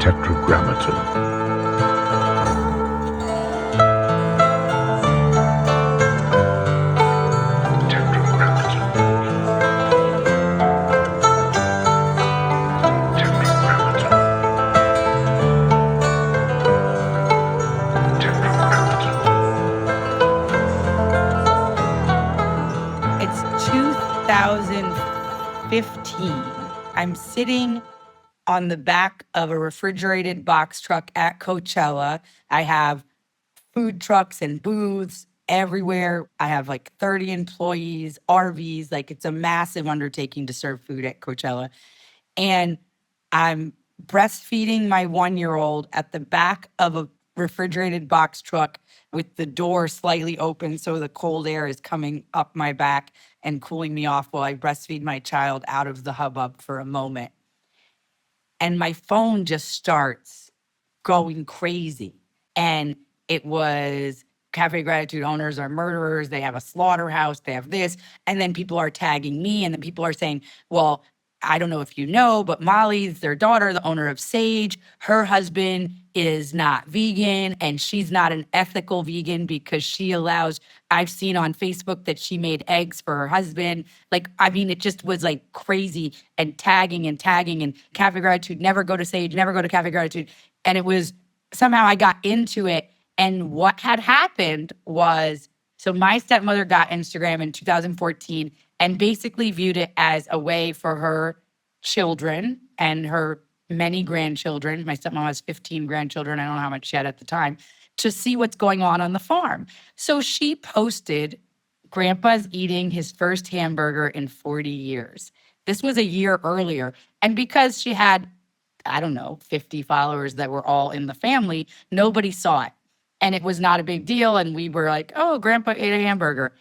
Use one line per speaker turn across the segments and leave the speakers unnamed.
Tetragrammaton.
It's 2015. I'm sitting on the back of a refrigerated box truck at Coachella. I have food trucks and booths everywhere. I have like 30 employees, RVs. Like it's a massive undertaking to serve food at Coachella. And I'm breastfeeding my 1-year-old at the back of a refrigerated box truck with the door slightly open so the cold air is coming up my back and cooling me off while I breastfeed my child out of the hubbub for a moment. And my phone just starts going crazy. And it was Cafe Gratitude owners are murderers. They have a slaughterhouse. They have this. And then people are tagging me. And then people are saying, well, I don't know if you know, but Mollie's their daughter, the owner of Sage. Her husband is not vegan and she's not an ethical vegan because she allows, I've seen on Facebook that she made eggs for her husband. Like, I mean, it just was like crazy and tagging and Cafe Gratitude, never go to Sage, never go to Cafe Gratitude. And it was somehow I got into it. And what had happened was, so my stepmother got Instagram in 2014 and basically viewed it as a way for her children and her many grandchildren. My stepmom has 15 grandchildren. I don't know how much she had at the time, to see what's going on the farm. So she posted, Grandpa's eating his first hamburger in 40 years. This was a year earlier. And because she had, I don't know, 50 followers that were all in the family, nobody saw it. And it was not a big deal. And we were like, oh, Grandpa ate a hamburger.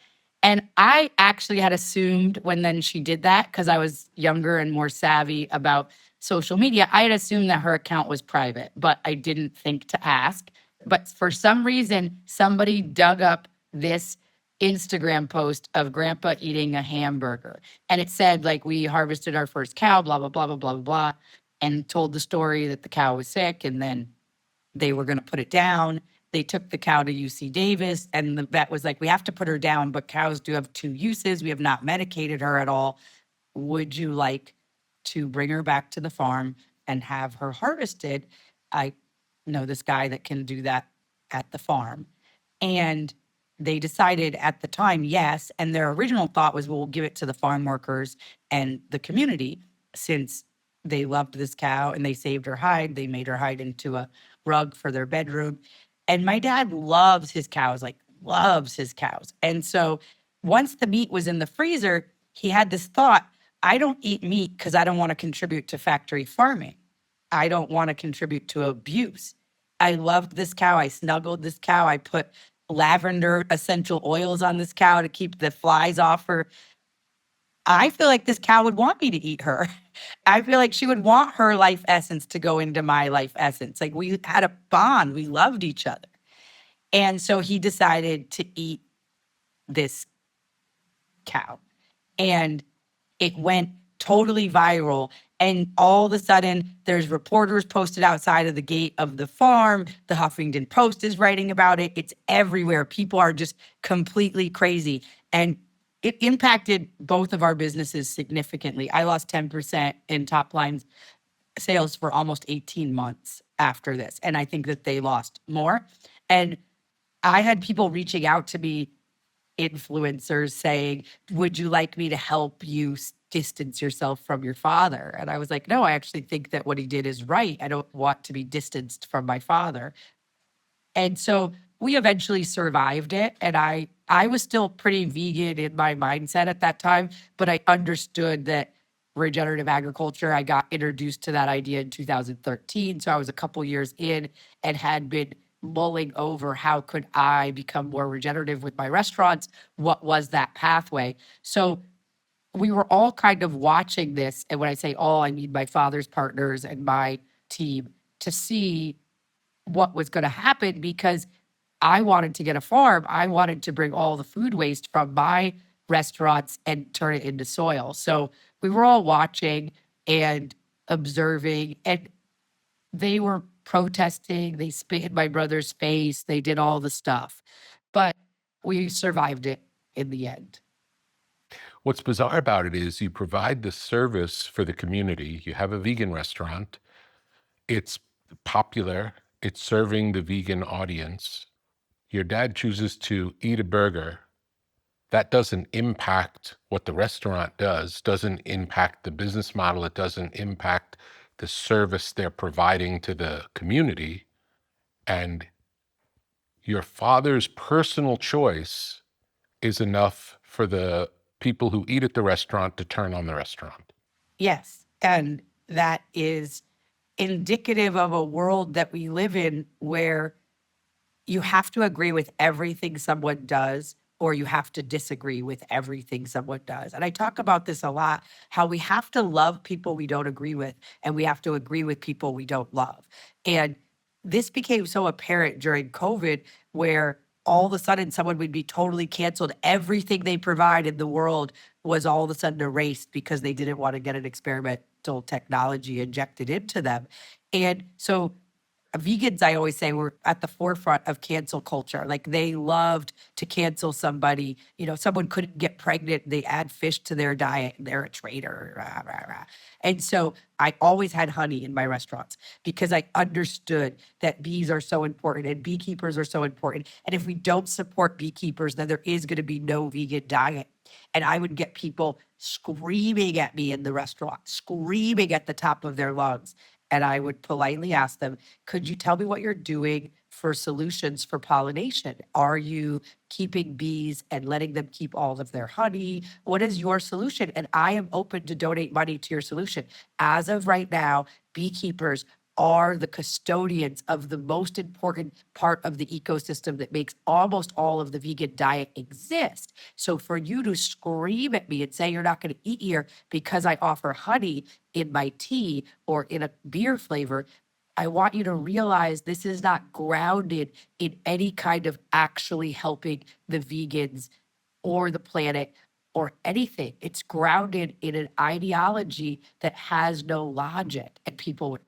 And I actually had assumed when then she did that, because I was younger and more savvy about social media, I had assumed that her account was private, but I didn't think to ask. But for some reason, somebody dug up this Instagram post of Grandpa eating a hamburger. And it said, like, we harvested our first cow, blah, blah, blah, blah, blah, blah, blah, and told the story that the cow was sick and then they were going to put it down. They took the cow to UC Davis and the vet was like, we have to put her down, but cows do have 2 uses. We have not medicated her at all. Would you like to bring her back to the farm and have her harvested? I know this guy that can do that at the farm. And they decided at the time, yes. And their original thought was, well, we'll give it to the farm workers and the community, since they loved this cow and they saved her hide. They made her hide into a rug for their bedroom. And my dad loves his cows, like loves his cows. And so once the meat was in the freezer, he had this thought, I don't eat meat because I don't want to contribute to factory farming. I don't want to contribute to abuse. I loved this cow. I snuggled this cow. I put lavender essential oils on this cow to keep the flies off her. I feel like this cow would want me to eat her. I feel like she would want her life essence to go into my life essence. Like we had a bond. We loved each other. And so he decided to eat this cow. And it went totally viral. And all of a sudden, there's reporters posted outside of the gate of the farm. The Huffington Post is writing about it. It's everywhere. People are just completely crazy. And it impacted both of our businesses significantly. I lost 10% in top line sales for almost 18 months after this. And I think that they lost more. And I had people reaching out to me, influencers, saying, would you like me to help you distance yourself from your father? And I was like, no, I actually think that what he did is right. I don't want to be distanced from my father. And so we eventually survived it. And I was still pretty vegan in my mindset at that time, but I understood that regenerative agriculture, I got introduced to that idea in 2013. So I was a couple years in and had been mulling over how could I become more regenerative with my restaurants? What was that pathway? So we were all kind of watching this. And when I say all, I mean my father's partners and my team, to see what was going to happen, because I wanted to get a farm. I wanted to bring all the food waste from my restaurants and turn it into soil. So we were all watching and observing. And They were protesting, they spit in my brother's face, they did all the stuff. But we survived it in the end.
What's bizarre about it is you provide the service for the community. You have a vegan restaurant. It's popular. It's serving the vegan audience. Your dad chooses to eat a burger. That doesn't impact what the restaurant does, doesn't impact the business model. It doesn't impact the service they're providing to the community. And your father's personal choice is enough for the people who eat at the restaurant to turn on the restaurant.
Yes. And that is indicative of a world that we live in where you have to agree with everything someone does, or you have to disagree with everything someone does. And I talk about this a lot, how we have to love people we don't agree with, and we have to agree with people we don't love. And this became so apparent during COVID, where all of a sudden someone would be totally canceled. Everything they provide in the world was all of a sudden erased because they didn't want to get an experimental technology injected into them. And so vegans, I always say, were at the forefront of cancel culture. Like they loved to cancel somebody. You know, someone couldn't get pregnant, they add fish to their diet, and they're a traitor. Rah, rah, rah. And so I always had honey in my restaurants because I understood that bees are so important and beekeepers are so important. And if we don't support beekeepers, then there is going to be no vegan diet. And I would get people screaming at me in the restaurant, screaming at the top of their lungs. And I would politely ask them, could you tell me what you're doing for solutions for pollination? Are you keeping bees and letting them keep all of their honey? What is your solution? And I am open to donate money to your solution. As of right now, beekeepers are the custodians of the most important part of the ecosystem that makes almost all of the vegan diet exist. So for you to scream at me and say you're not going to eat here because I offer honey in my tea or in a beer flavor, I want you to realize this is not grounded in any kind of actually helping the vegans or the planet or anything. It's grounded in an ideology that has no logic. And people would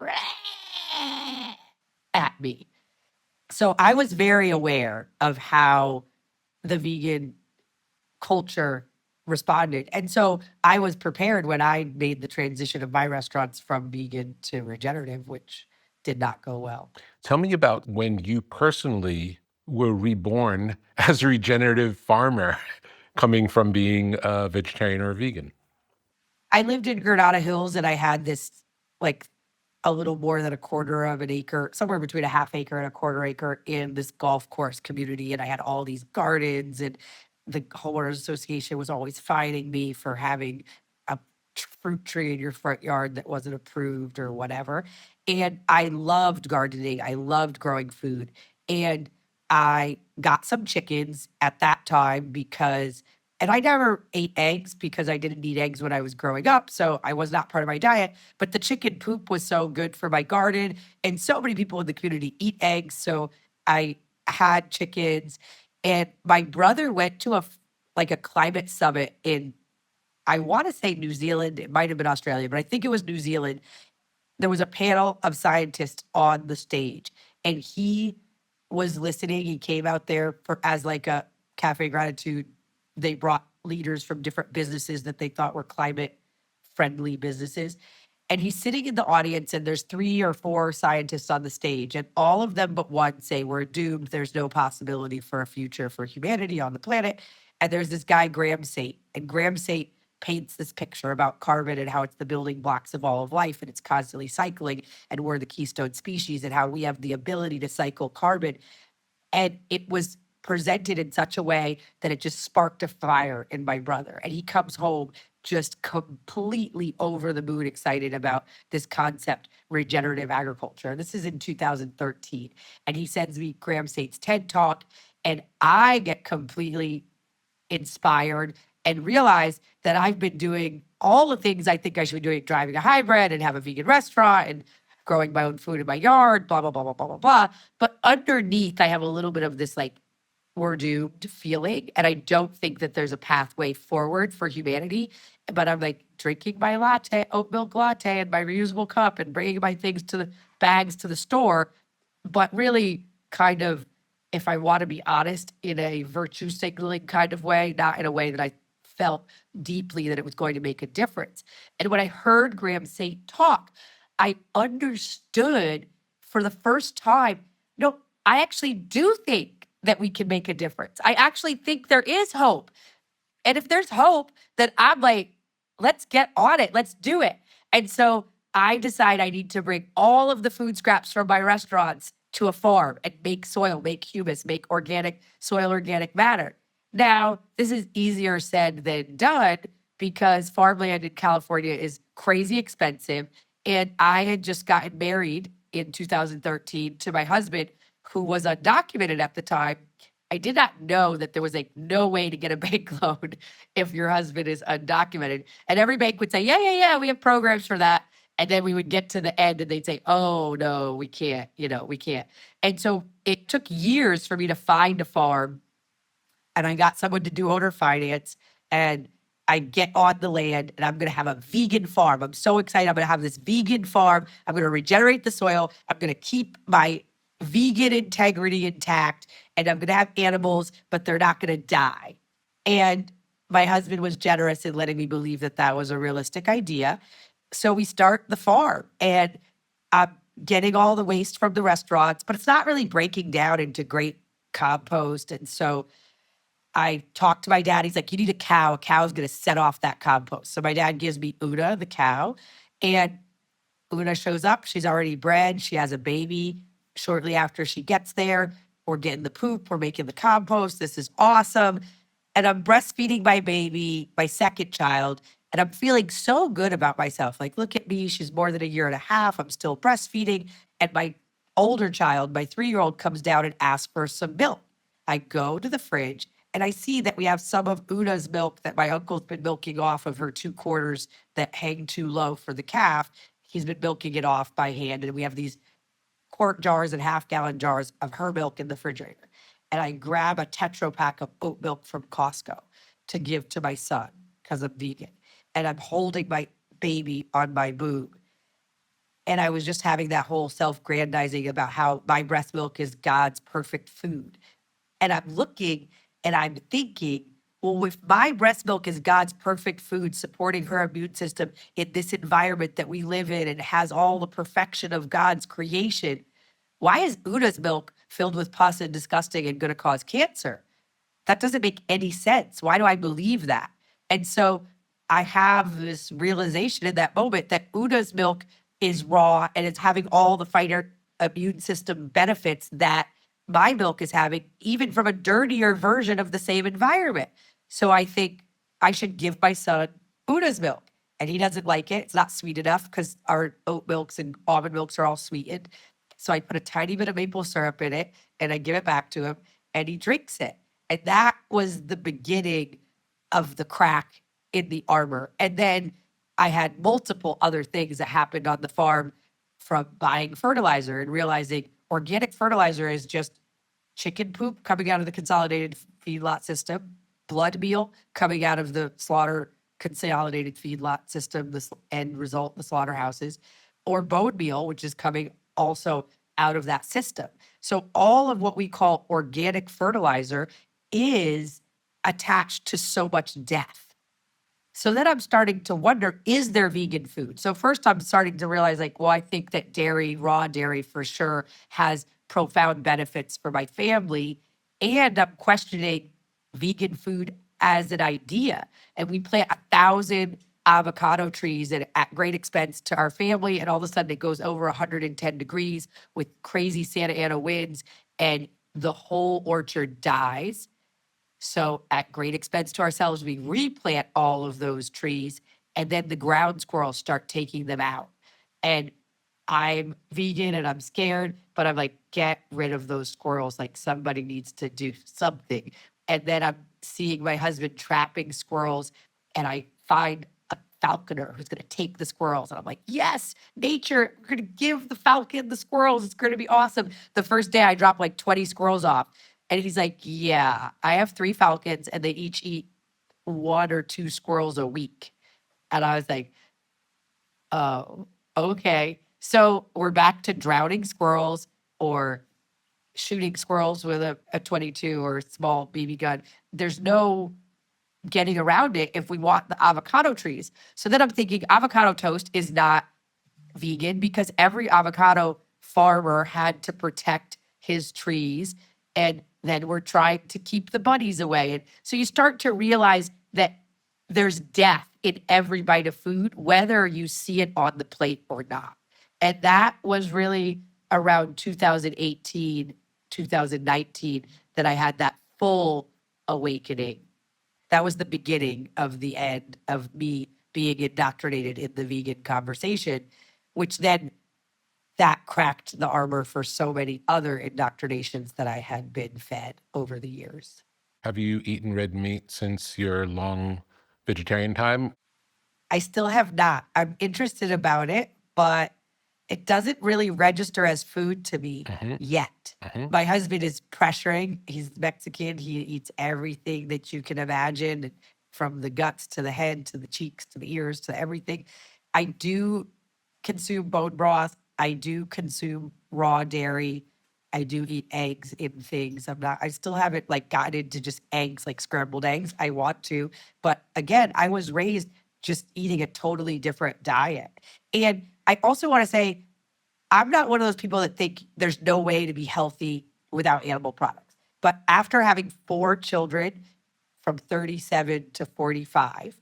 at me. So I was very aware of how the vegan culture responded. And so I was prepared when I made the transition of my restaurants from vegan to regenerative, which did not go well.
Tell me about when you personally were reborn as a regenerative farmer, coming from being a vegetarian or a vegan.
I lived in Granada Hills and I had this like a little more than a quarter of an acre, somewhere between a half acre and a quarter acre in this golf course community. And I had all these gardens, and the homeowners association was always fining me for having a fruit tree in your front yard that wasn't approved or whatever. And I loved gardening. I loved growing food. And I got some chickens at that time because, and I never ate eggs because I didn't eat eggs when I was growing up. So I was not part of my diet. But the chicken poop was so good for my garden. And so many people in the community eat eggs. So I had chickens. And my brother went to like a climate summit in, I want to say New Zealand. It might have been Australia, but I think it was New Zealand. There was a panel of scientists on the stage, and he was listening. He came out there for as like a cafe gratitude. They brought leaders from different businesses that they thought were climate friendly businesses. And he's sitting in the audience, and there's 3 or 4 scientists on the stage, and all of them but one say we're doomed. There's no possibility for a future for humanity on the planet. And there's this guy, Graham Sate, and Graham Sate paints this picture about carbon and how it's the building blocks of all of life, and it's constantly cycling, and we're the keystone species, and how we have the ability to cycle carbon. And it was presented in such a way that it just sparked a fire in my brother. And he comes home just completely over the moon excited about this concept, regenerative agriculture. This is in 2013. And he sends me Graham Sate's TED Talk, and I get completely inspired and realize that I've been doing all the things I think I should be doing, driving a hybrid and have a vegan restaurant and growing my own food in my yard, blah, blah, blah, blah, blah, blah, blah. But underneath, I have a little bit of this like we're doomed feeling. And I don't think that there's a pathway forward for humanity. But I'm like drinking my latte, oat milk latte, and my reusable cup and bringing my things to the bags to the store. But really, kind of, if I want to be honest, in a virtue signaling kind of way, not in a way that I felt deeply that it was going to make a difference. And when I heard Graham Saint talk, I understood for the first time, no, I actually do think that we can make a difference. I actually think there is hope. And if there's hope, then I'm like, let's get on it. Let's do it. And so I decide I need to bring all of the food scraps from my restaurants to a farm and make soil, make humus, make organic soil, organic matter. Now, this is easier said than done because farmland in California is crazy expensive. And I had just gotten married in 2013 to my husband, who was undocumented at the time. I did not know that there was like no way to get a bank loan if your husband is undocumented. And every bank would say, yeah, we have programs for that. And then we would get to the end and they'd say, oh, no, we can't, we can't. And so it took years for me to find a farm, and I got someone to do owner finance, and I get on the land and I'm going to have a vegan farm. I'm so excited. I'm going to have this vegan farm. I'm going to regenerate the soil. I'm going to keep my vegan integrity intact, and I'm going to have animals, but they're not going to die. And my husband was generous in letting me believe that that was a realistic idea. So we start the farm, and I'm getting all the waste from the restaurants, but it's not really breaking down into great compost. And so I talked to my dad. He's like, you need a cow. A cow's going to set off that compost. So my dad gives me Una, the cow, and Una shows up. She's already bred. She has a baby. Shortly after she gets there, we're getting the poop. We're making the compost. This is awesome. And I'm breastfeeding my baby, my second child, and I'm feeling so good about myself. Like, look at me. She's more than a year and a half. I'm still breastfeeding. And my older child, my 3-year-old, comes down and asks for some milk. I go to the fridge and I see that we have some of Una's milk that my uncle's been milking off of her 2 quarters that hang too low for the calf. He's been milking it off by hand. And we have these quart jars and half-gallon jars of her milk in the refrigerator. And I grab a Tetra pack of oat milk from Costco to give to my son because I'm vegan. And I'm holding my baby on my boob. And I was just having that whole self-grandizing about how my breast milk is God's perfect food. And I'm looking and I'm thinking, well, if my breast milk is God's perfect food, supporting her immune system in this environment that we live in and has all the perfection of God's creation, why is Una's milk filled with pus and disgusting and going to cause cancer? That doesn't make any sense. Why do I believe that? And so I have this realization in that moment that Una's milk is raw and it's having all the fighter immune system benefits that my milk is having, even from a dirtier version of the same environment. So I think I should give my son Una's milk. And he doesn't like it. It's not sweet enough because our oat milks and almond milks are all sweetened. So I put a tiny bit of maple syrup in it and I give it back to him and he drinks it. And that was the beginning of the crack in the armor. And then I had multiple other things that happened on the farm, from buying fertilizer and realizing organic fertilizer is just chicken poop coming out of the consolidated feedlot system, blood meal coming out of the slaughter consolidated feedlot system, the end result, the slaughterhouses, or bone meal, which is coming also out of that system. So all of what we call organic fertilizer is attached to so much death. So then I'm starting to wonder, is there vegan food? So first I'm starting to realize, like, well, I think that dairy, raw dairy for sure, has profound benefits for my family. And I'm questioning vegan food as an idea. And we plant 1,000 avocado trees at great expense to our family. And all of a sudden it goes over 110 degrees with crazy Santa Ana winds and the whole orchard dies. So at great expense to ourselves, we replant all of those trees and then the ground squirrels start taking them out. And I'm vegan and I'm scared, but I'm like, get rid of those squirrels. Like, somebody needs to do something. And then I'm seeing my husband trapping squirrels and I find a falconer who's going to take the squirrels. And I'm like, yes, nature, we're going to give the falcon the squirrels. It's going to be awesome. The first day I dropped like 20 squirrels off. And he's like, yeah, I have 3 falcons and they each eat 1 or 2 squirrels a week. And I was like, oh, okay. So we're back to drowning squirrels or shooting squirrels with a 22 or a small BB gun. There's no getting around it if we want the avocado trees. So then I'm thinking avocado toast is not vegan because every avocado farmer had to protect his trees. And then we're trying to keep the bunnies away. And so you start to realize that there's death in every bite of food, whether you see it on the plate or not. And that was really around 2018, 2019 that I had that full awakening. That was the beginning of the end of me being indoctrinated in the vegan conversation, which then that cracked the armor for so many other indoctrinations that I had been fed over the years.
Have you eaten red meat since your long vegetarian time?
I still have not. I'm interested about it, but it doesn't really register as food to me yet. My husband is pressuring. He's Mexican. He eats everything that you can imagine, from the guts to the head to the cheeks to the ears to everything. I do consume bone broth. I do consume raw dairy. I do eat eggs in things. I still haven't like gotten into just eggs, like scrambled eggs. I want to, but again, I was raised just eating a totally different diet. And I also want to say, I'm not one of those people that think there's no way to be healthy without animal products. But after having 4 children from 37 to 45,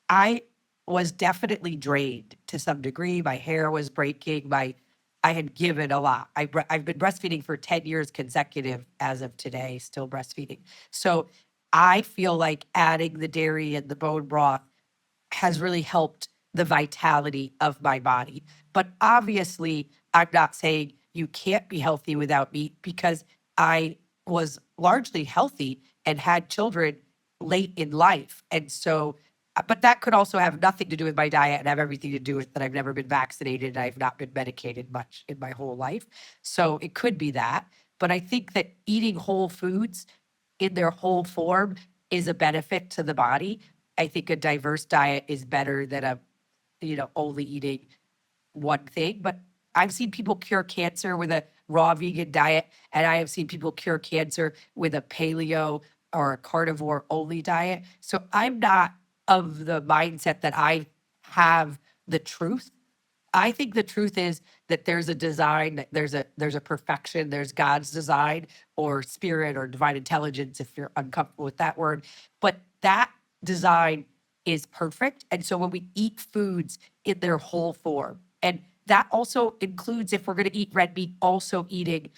I was definitely drained to some degree. My hair was breaking. I had given a lot. I've been breastfeeding for 10 years consecutive as of today, still breastfeeding. So I feel like adding the dairy and the bone broth has really helped the vitality of my body. But obviously, I'm not saying you can't be healthy without meat, because I was largely healthy and had children late in life. And so, but that could also have nothing to do with my diet and have everything to do with that I've never been vaccinated. I've not been medicated much in my whole life. So it could be that. But I think that eating whole foods in their whole form is a benefit to the body. I think a diverse diet is better than only eating one thing. But I've seen people cure cancer with a raw vegan diet, and I have seen people cure cancer with a paleo or a carnivore only diet. So I'm not of the mindset that I have the truth. I think the truth is that there's a design, that there's a perfection, there's God's design or spirit or divine intelligence, if you're uncomfortable with that word. But that design is perfect. And so when we eat foods in their whole form, and that also includes, if we're going to eat red meat, also eating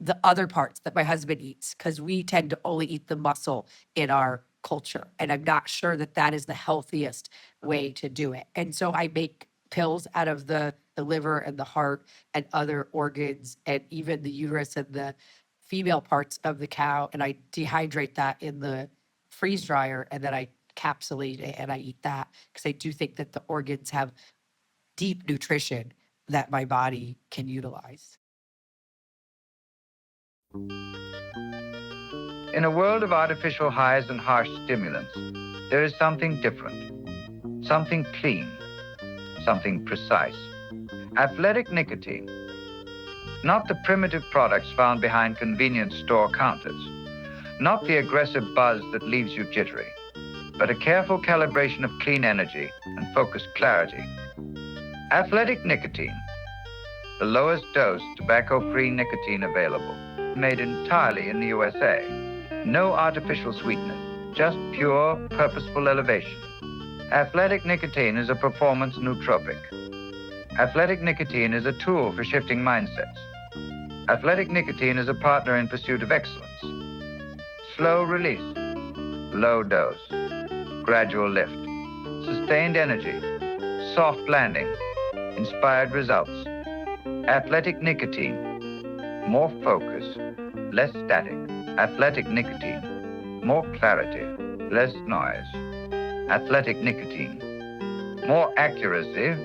the other parts that my husband eats, because we tend to only eat the muscle in our culture. And I'm not sure that that is the healthiest way to do it. And so I make pills out of the liver and the heart and other organs and even the uterus and the female parts of the cow. And I dehydrate that in the freeze dryer, and then I capsulate it and I eat that, because I do think that the organs have deep nutrition that my body can utilize.
In a world of artificial highs and harsh stimulants, there is something different, something clean, something precise. Athletic nicotine. Not the primitive products found behind convenience store counters. Not the aggressive buzz that leaves you jittery, but a careful calibration of clean energy and focused clarity. Athletic nicotine. The lowest dose tobacco-free nicotine available. Made entirely in the USA. No artificial sweetener, just pure, purposeful elevation. Athletic nicotine is a performance nootropic. Athletic nicotine is a tool for shifting mindsets. Athletic nicotine is a partner in pursuit of excellence. Slow release, low dose, gradual lift, sustained energy, soft landing, inspired results. Athletic nicotine, more focus, less static. Athletic nicotine, more clarity, less noise. Athletic nicotine, more accuracy,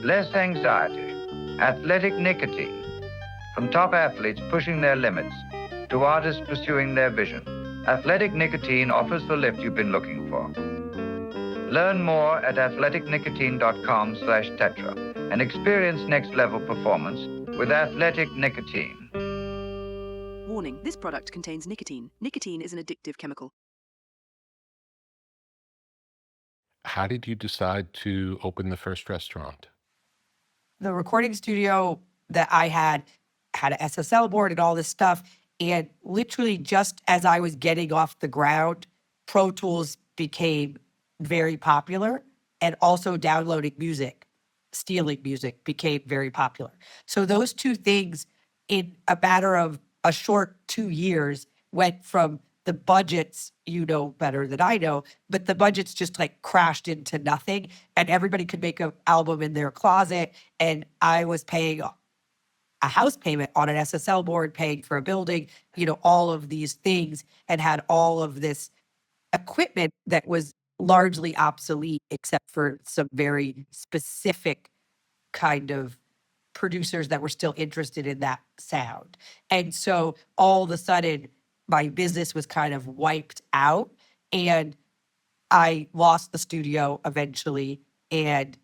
less anxiety. Athletic nicotine, from top athletes pushing their limits to artists pursuing their vision, Athletic Nicotine offers the lift you've been looking for. Learn more at athleticnicotine.com/tetra and experience next-level performance with Athletic Nicotine.
Warning, this product contains nicotine. Nicotine is an addictive chemical.
How did you decide to open the first restaurant?
The recording studio that I had an SSL board and all this stuff. And literally just as I was getting off the ground, Pro Tools became very popular, and also downloading music, stealing music became very popular. So those two things in a matter of a short 2 years went from the budgets, you know better than I know, but the budgets just like crashed into nothing, and everybody could make an album in their closet. And I was paying a house payment on an SSL board, paying for a building, all of these things, and had all of this equipment that was largely obsolete, except for some very specific kind of producers that were still interested in that sound. And so all of a sudden, my business was kind of wiped out, and I lost the studio eventually. And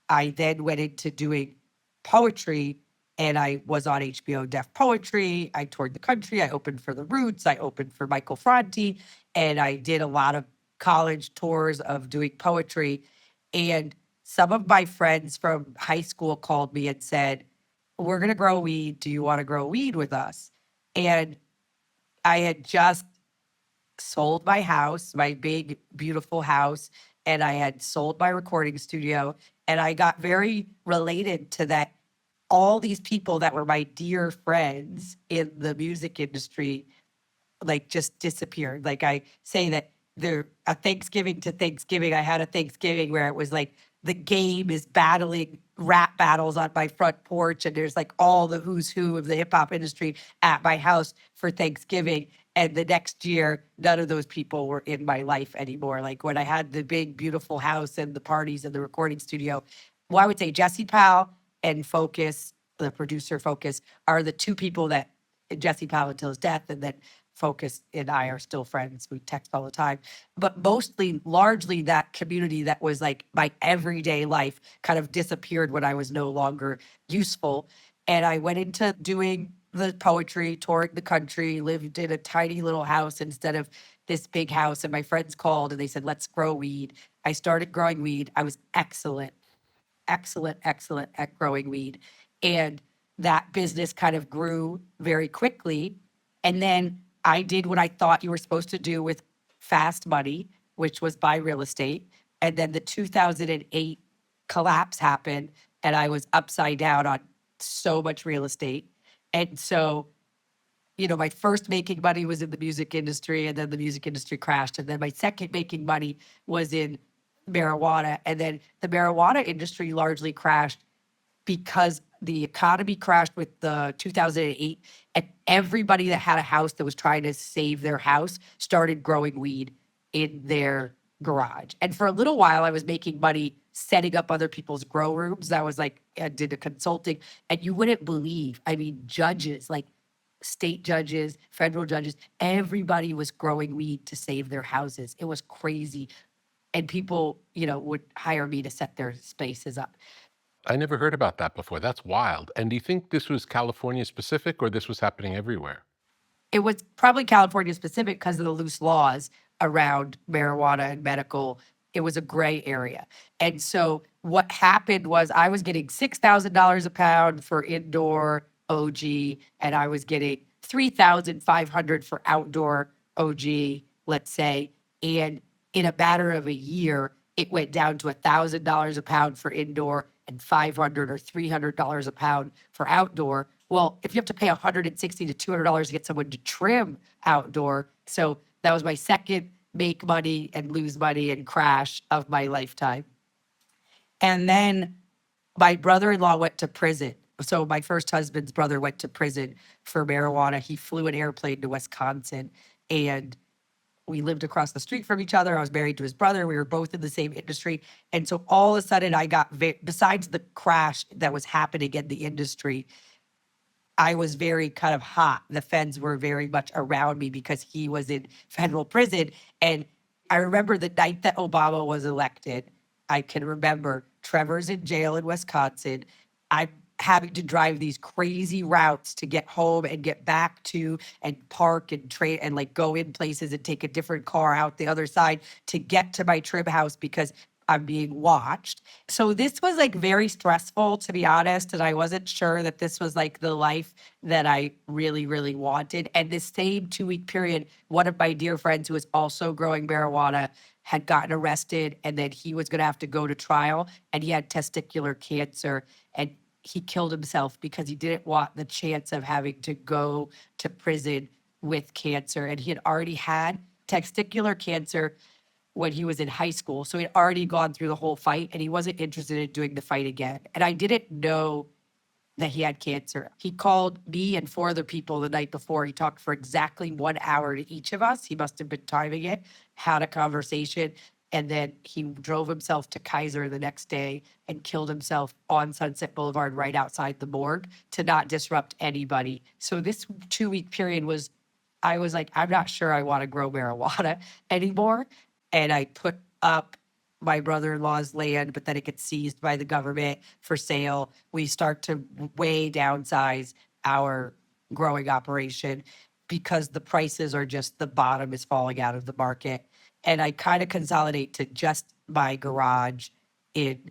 I then went into doing poetry, and I was on HBO Def Poetry. I toured the country. I opened for The Roots. I opened for Michael Franti, and I did a lot of college tours of doing poetry. And some of my friends from high school called me and said, "We're going to grow weed. Do you want to grow weed with us?" And I had just sold my house, my big, beautiful house, and I had sold my recording studio. And I got very related to that. All these people that were my dear friends in the music industry, like, just disappeared. Like, I say that a Thanksgiving to Thanksgiving, I had a Thanksgiving where it was like the game is battling rap battles on my front porch, and there's like all the who's who of the hip hop industry at my house for Thanksgiving. And the next year, none of those people were in my life anymore. Like, when I had the big, beautiful house and the parties and the recording studio, well, I would say Jesse Powell and Focus, the producer Focus, are the two people that, Jesse Powell until his death, and then Focus and I are still friends. We text all the time. But largely that community that was like my everyday life kind of disappeared when I was no longer useful. And I went into doing the poetry, touring the country, lived in a tiny little house instead of this big house. And my friends called and they said, "Let's grow weed." I started growing weed. I was excellent at growing weed. And that business kind of grew very quickly. And then I did what I thought you were supposed to do with fast money, which was buy real estate. And then the 2008 collapse happened, and I was upside down on so much real estate. And so, my first making money was in the music industry, and then the music industry crashed. And then my second making money was in marijuana. And then the marijuana industry largely crashed because the economy crashed with the 2008, and everybody that had a house that was trying to save their house started growing weed in their garage. And for a little while, I was making money setting up other people's grow rooms. That was like, I did a consulting, and you wouldn't believe, judges, like state judges, federal judges, everybody was growing weed to save their houses. It was crazy. And people, would hire me to set their spaces up.
I never heard about that before. That's wild. And do you think this was California specific, or this was happening everywhere?
It was probably California specific because of the loose laws around marijuana and medical. It was a gray area. And so what happened was I was getting $6,000 a pound for indoor OG, and I was getting $3,500 for outdoor OG, let's say. And in a matter of a year, it went down to $1,000 a pound for indoor and $500 or $300 a pound for outdoor. Well, if you have to pay $160 to $200 to get someone to trim outdoor, so that was my second make money and lose money and crash of my lifetime. And then my brother-in-law went to prison. So my first husband's brother went to prison for marijuana. He flew an airplane to Wisconsin, and we lived across the street from each other. I was married to his brother. We were both in the same industry. And so all of a sudden I got, besides the crash that was happening in the industry, I was very kind of hot. The feds were very much around me because he was in federal prison. And I remember the night that Obama was elected, I can remember Trevor's in jail in Wisconsin. I'm having to drive these crazy routes to get home and get back to and park and trade and like go in places and take a different car out the other side to get to my trim house because I'm being watched. So this was like very stressful, to be honest. And I wasn't sure that this was like the life that I really, really wanted. And this same 2-week period, one of my dear friends who was also growing marijuana had gotten arrested, and then he was going to have to go to trial, and he had testicular cancer, and he killed himself because he didn't want the chance of having to go to prison with cancer. And he had already had testicular cancer when he was in high school. So he'd already gone through the whole fight, and he wasn't interested in doing the fight again. And I didn't know that he had cancer. He called me and 4 other people the night before. He talked for exactly 1 hour to each of us. He must have been timing it, had a conversation, and then he drove himself to Kaiser the next day and killed himself on Sunset Boulevard right outside the morgue to not disrupt anybody. So this 2-week period was, I was like, I'm not sure I want to grow marijuana anymore. And I put up my brother-in-law's land, but then it gets seized by the government for sale. We start to way downsize our growing operation because the prices are just, the bottom is falling out of the market. And I kind of consolidate to just my garage in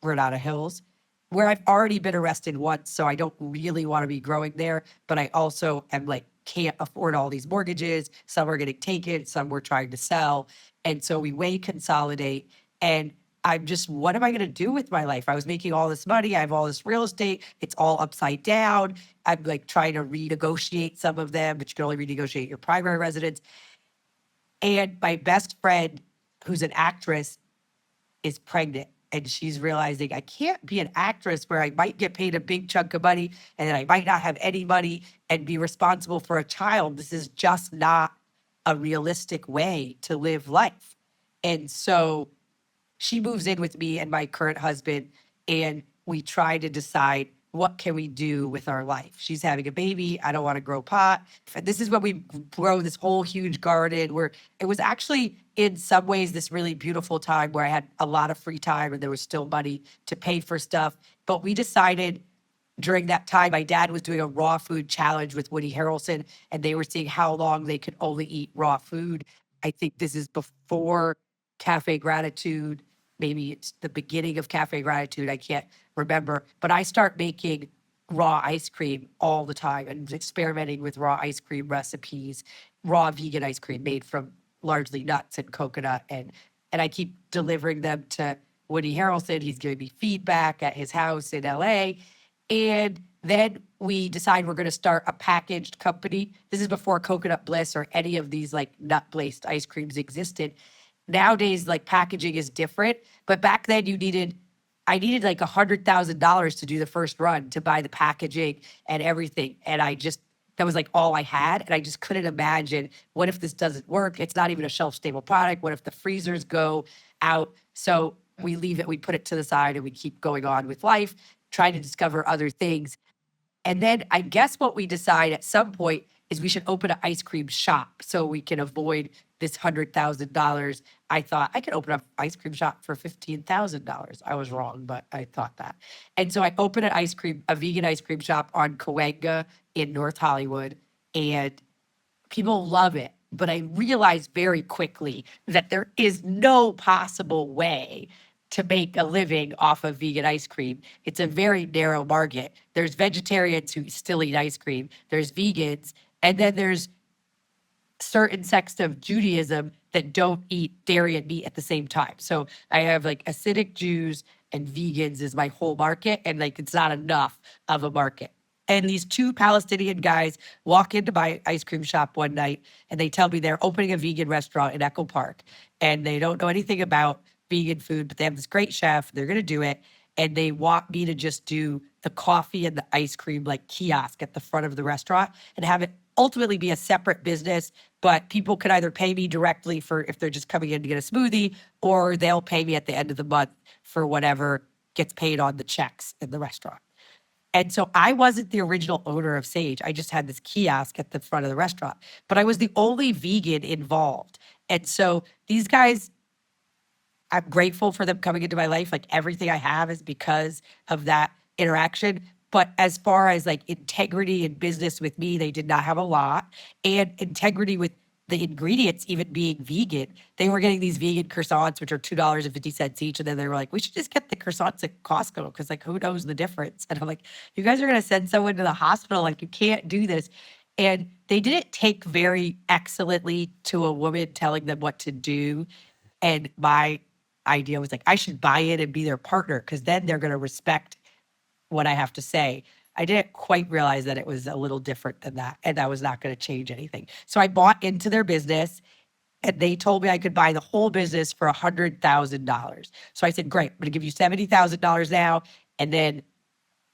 Granada Hills, where I've already been arrested once, so I don't really want to be growing there. But I also am like, can't afford all these mortgages. Some are getting taken, some we're trying to sell. And so we way consolidate. And I'm just, what am I going to do with my life? I was making all this money. I have all this real estate. It's all upside down. I'm like trying to renegotiate some of them, but you can only renegotiate your primary residence. And my best friend, who's an actress, is pregnant. And she's realizing I can't be an actress where I might get paid a big chunk of money and then I might not have any money and be responsible for a child. This is just not a realistic way to live life. And so she moves in with me and my current husband, and we try to decide, what can we do with our life? She's having a baby. I don't want to grow pot. And this is when we grow this whole huge garden where it was actually in some ways this really beautiful time where I had a lot of free time and there was still money to pay for stuff. But we decided during that time, my dad was doing a raw food challenge with Woody Harrelson, and they were seeing how long they could only eat raw food. I think this is before Cafe Gratitude. Maybe it's the beginning of Cafe Gratitude. I can't remember. But I start making raw ice cream all the time and experimenting with raw ice cream recipes, raw vegan ice cream made from largely nuts and coconut. And I keep delivering them to Woody Harrelson. He's giving me feedback at his house in LA. And then we decide we're going to start a packaged company. This is before Coconut Bliss or any of these like nut-based ice creams existed. Nowadays, like packaging is different, but back then I needed like $100,000 to do the first run to buy the packaging and everything. And that was like all I had. And I just couldn't imagine, what if this doesn't work? It's not even a shelf-stable product. What if the freezers go out? So we leave it, we put it to the side, and we keep going on with life, trying to discover other things. And then I guess what we decide at some point is we should open an ice cream shop so we can avoid this $100,000. I thought I could open an ice cream shop for $15,000. I was wrong, but I thought that. And so I opened a vegan ice cream shop on Cahuenga in North Hollywood, and people love it. But I realized very quickly that there is no possible way to make a living off of vegan ice cream. It's a very narrow market. There's vegetarians who still eat ice cream. There's vegans. And then there's certain sects of Judaism that don't eat dairy and meat at the same time. So I have like Hasidic Jews and vegans is my whole market. And like, it's not enough of a market. And these 2 Palestinian guys walk into my ice cream shop one night and they tell me they're opening a vegan restaurant in Echo Park. And they don't know anything about vegan food, but they have this great chef. They're going to do it. And they want me to just do the coffee and the ice cream like kiosk at the front of the restaurant and have it ultimately be a separate business. But people could either pay me directly for if they're just coming in to get a smoothie, or they'll pay me at the end of the month for whatever gets paid on the checks in the restaurant. And so I wasn't the original owner of Sage. I just had this kiosk at the front of the restaurant, but I was the only vegan involved. And so these guys, I'm grateful for them coming into my life. Like everything I have is because of that interaction. But as far as like integrity in business with me, they did not have a lot. And integrity with the ingredients, even being vegan, they were getting these vegan croissants, which are $2.50 each. And then they were like, we should just get the croissants at Costco because, like, who knows the difference? And I'm like, you guys are going to send someone to the hospital. Like, you can't do this. And they didn't take very excellently to a woman telling them what to do. And my idea was like, I should buy it and be their partner because then they're going to respect what I have to say. I didn't quite realize that it was a little different than that, and that was not going to change anything. So I bought into their business, and they told me I could buy the whole business for $100,000. So I said, great, I'm going to give you $70,000 now, and then,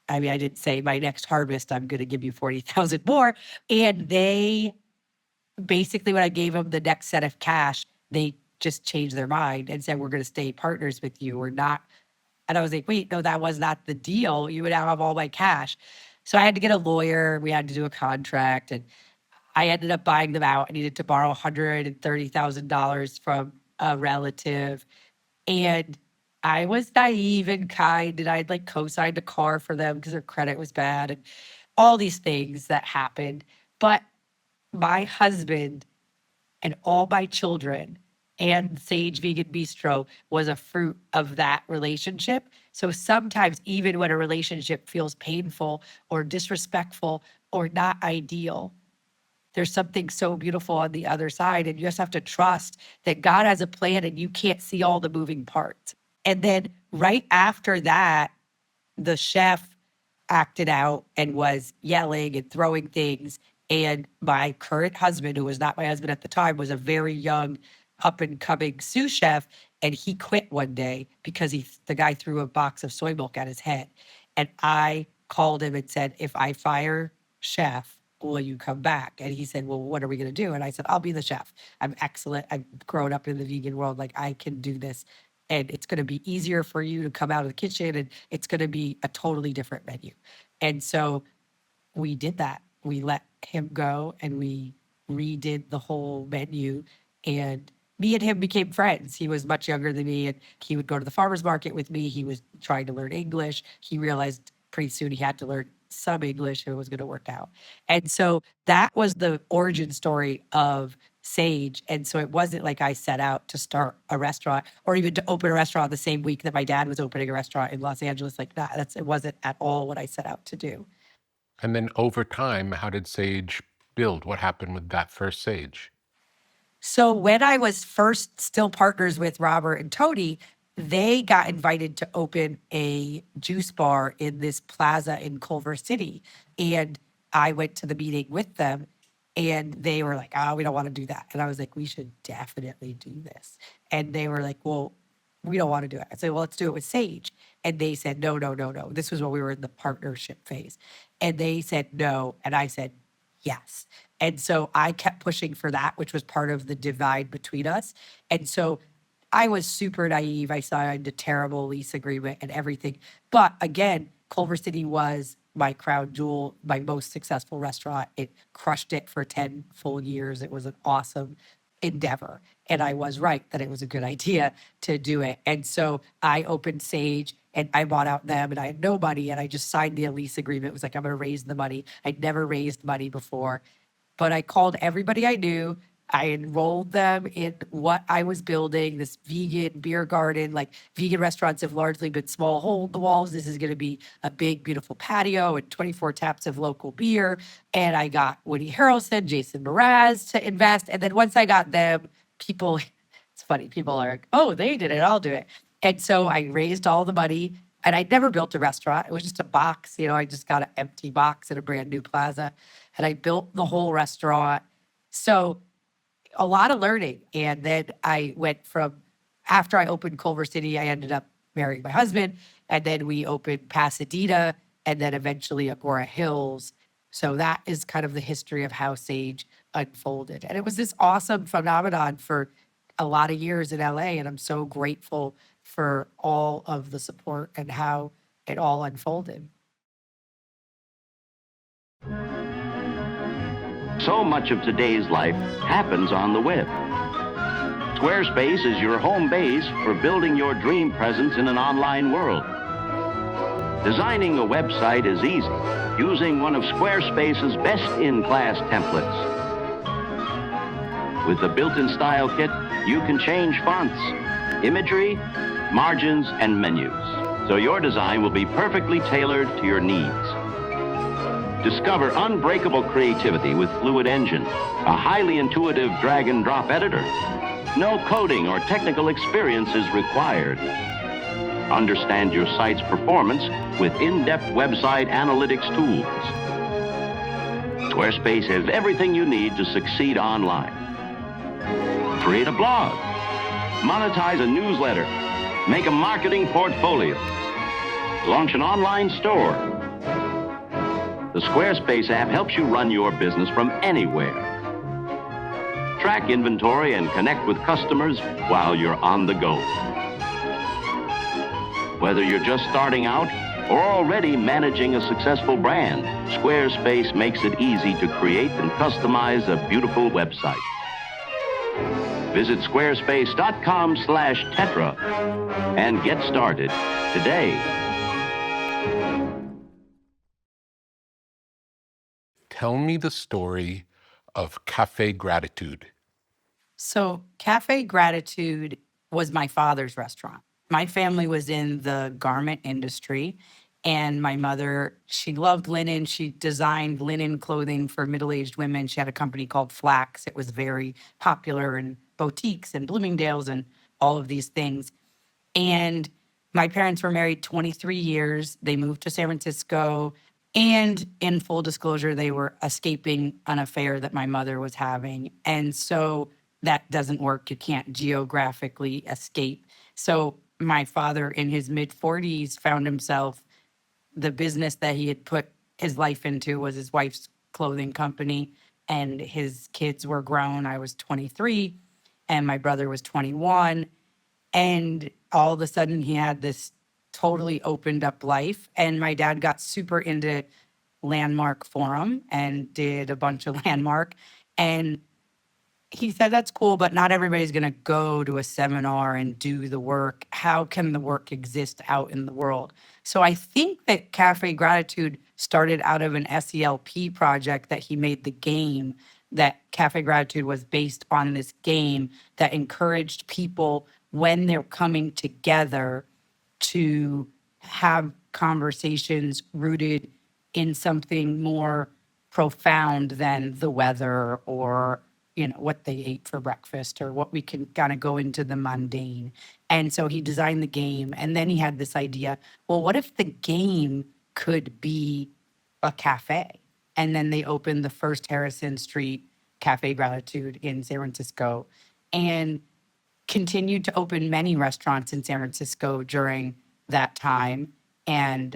I mean, I didn't say my next harvest, I'm going to give you 40,000 more. And they basically, when I gave them the next set of cash, they just changed their mind and said, we're going to stay partners with you. We're not. And I was like, wait, no, that was not the deal. You would now have all my cash. So I had to get a lawyer. We had to do a contract. And I ended up buying them out. I needed to borrow $130,000 from a relative. And I was naive and kind. And I'd like co-signed a car for them because their credit was bad and all these things that happened. But my husband and all my children and Sage Vegan Bistro was a fruit of that relationship. So sometimes, even when a relationship feels painful or disrespectful or not ideal, there's something so beautiful on the other side. And you just have to trust that God has a plan and you can't see all the moving parts. And then right after that, the chef acted out and was yelling and throwing things. And my current husband, who was not my husband at the time, was a very young, up and coming sous chef. And he quit one day because the guy threw a box of soy milk at his head. And I called him and said, if I fire chef, will you come back? And he said, well, what are we going to do? And I said, I'll be the chef. I'm excellent. I've grown up in the vegan world. Like, I can do this. And it's going to be easier for you to come out of the kitchen, and it's going to be a totally different menu. And so we did that. We let him go and we redid the whole menu, and me and him became friends. He was much younger than me, and he would go to the farmer's market with me. He was trying to learn English. He realized pretty soon he had to learn some English and it was going to work out. And so that was the origin story of Sage. And so it wasn't like I set out to start a restaurant or even to open a restaurant the same week that my dad was opening a restaurant in Los Angeles. Like that, it wasn't at all what I set out to do.
And then over time, how did Sage build? What happened with that first Sage?
So when I was first still partners with Robert and Tony, they got invited to open a juice bar in this plaza in Culver City. And I went to the meeting with them, and they were like, oh, we don't want to do that. And I was like, we should definitely do this. And they were like, well, we don't want to do it. I said, well, let's do it with Sage. And they said, no, no, no, no. This was when we were in the partnership phase. And they said no. And I said, yes. And so I kept pushing for that, which was part of the divide between us. And so I was super naive. I signed a terrible lease agreement and everything. But again, Culver City was my crown jewel, my most successful restaurant. It crushed it for 10 full years. It was an awesome endeavor. And I was right that it was a good idea to do it. And so I opened Sage and I bought out them, and I had no money, and I just signed the lease agreement. It was like, I'm going to raise the money. I'd never raised money before, but I called everybody I knew. I enrolled them in what I was building, this vegan beer garden. Like, vegan restaurants have largely been small hole in the walls. This is going to be a big, beautiful patio and 24 taps of local beer. And I got Woody Harrelson, Jason Mraz to invest. And then once I got them, people, it's funny, people are like, oh, they did it, I'll do it. And so I raised all the money, and I'd never built a restaurant. It was just a box. I just got an empty box in a brand new plaza, and I built the whole restaurant. So a lot of learning. And then I went from, after I opened Culver City, I ended up marrying my husband, and then we opened Pasadena, and then eventually Agora Hills. So that is kind of the history of how Sage unfolded. And it was this awesome phenomenon for a lot of years in LA, and I'm so grateful for all of the support and how it all unfolded.
So much of today's life happens on the web. Squarespace is your home base for building your dream presence in an online world. Designing a website is easy, using one of Squarespace's best-in-class templates. With the built-in style kit, you can change fonts, imagery, margins, and menus, so your design will be perfectly tailored to your needs. Discover unbreakable creativity with Fluid Engine, a highly intuitive drag-and-drop editor. No coding or technical experience is required. Understand your site's performance with in-depth website analytics tools. Squarespace has everything you need to succeed online. Create a blog, monetize a newsletter, make a marketing portfolio, launch an online store. The Squarespace app helps you run your business from anywhere. Track inventory and connect with customers while you're on the go. Whether you're just starting out or already managing a successful brand, Squarespace makes it easy to create and customize a beautiful website. Visit squarespace.com/Tetra and get started today.
Tell me the story of Cafe Gratitude.
So, Cafe Gratitude was my father's restaurant. My family was in the garment industry, and my mother, she loved linen. She designed linen clothing for middle-aged women. She had a company called Flax. It was very popular in boutiques and Bloomingdale's and all of these things. And my parents were married 23 years. They moved to San Francisco. And in full disclosure, they were escaping an affair that my mother was having. And so that doesn't work. You can't geographically escape. So my father in his mid-40s found himself, the business that he had put his life into was his wife's clothing company, and his kids were grown. I was 23 and my brother was 21. And all of a sudden he had this totally opened up life. And my dad got super into Landmark Forum and did a bunch of Landmark. And he said, that's cool, but not everybody's going to go to a seminar and do the work. How can the work exist out in the world? So I think that Cafe Gratitude started out of an SELP project that he made the game, that Cafe Gratitude was based on this game that encouraged people when they're coming together to have conversations rooted in something more profound than the weather or what they ate for breakfast, or what we can kind of go into the mundane. And so he designed the game, and then he had this idea, well, what if the game could be a cafe? And then they opened the first Harrison Street Cafe Gratitude in San Francisco, and continued to open many restaurants in San Francisco during that time. And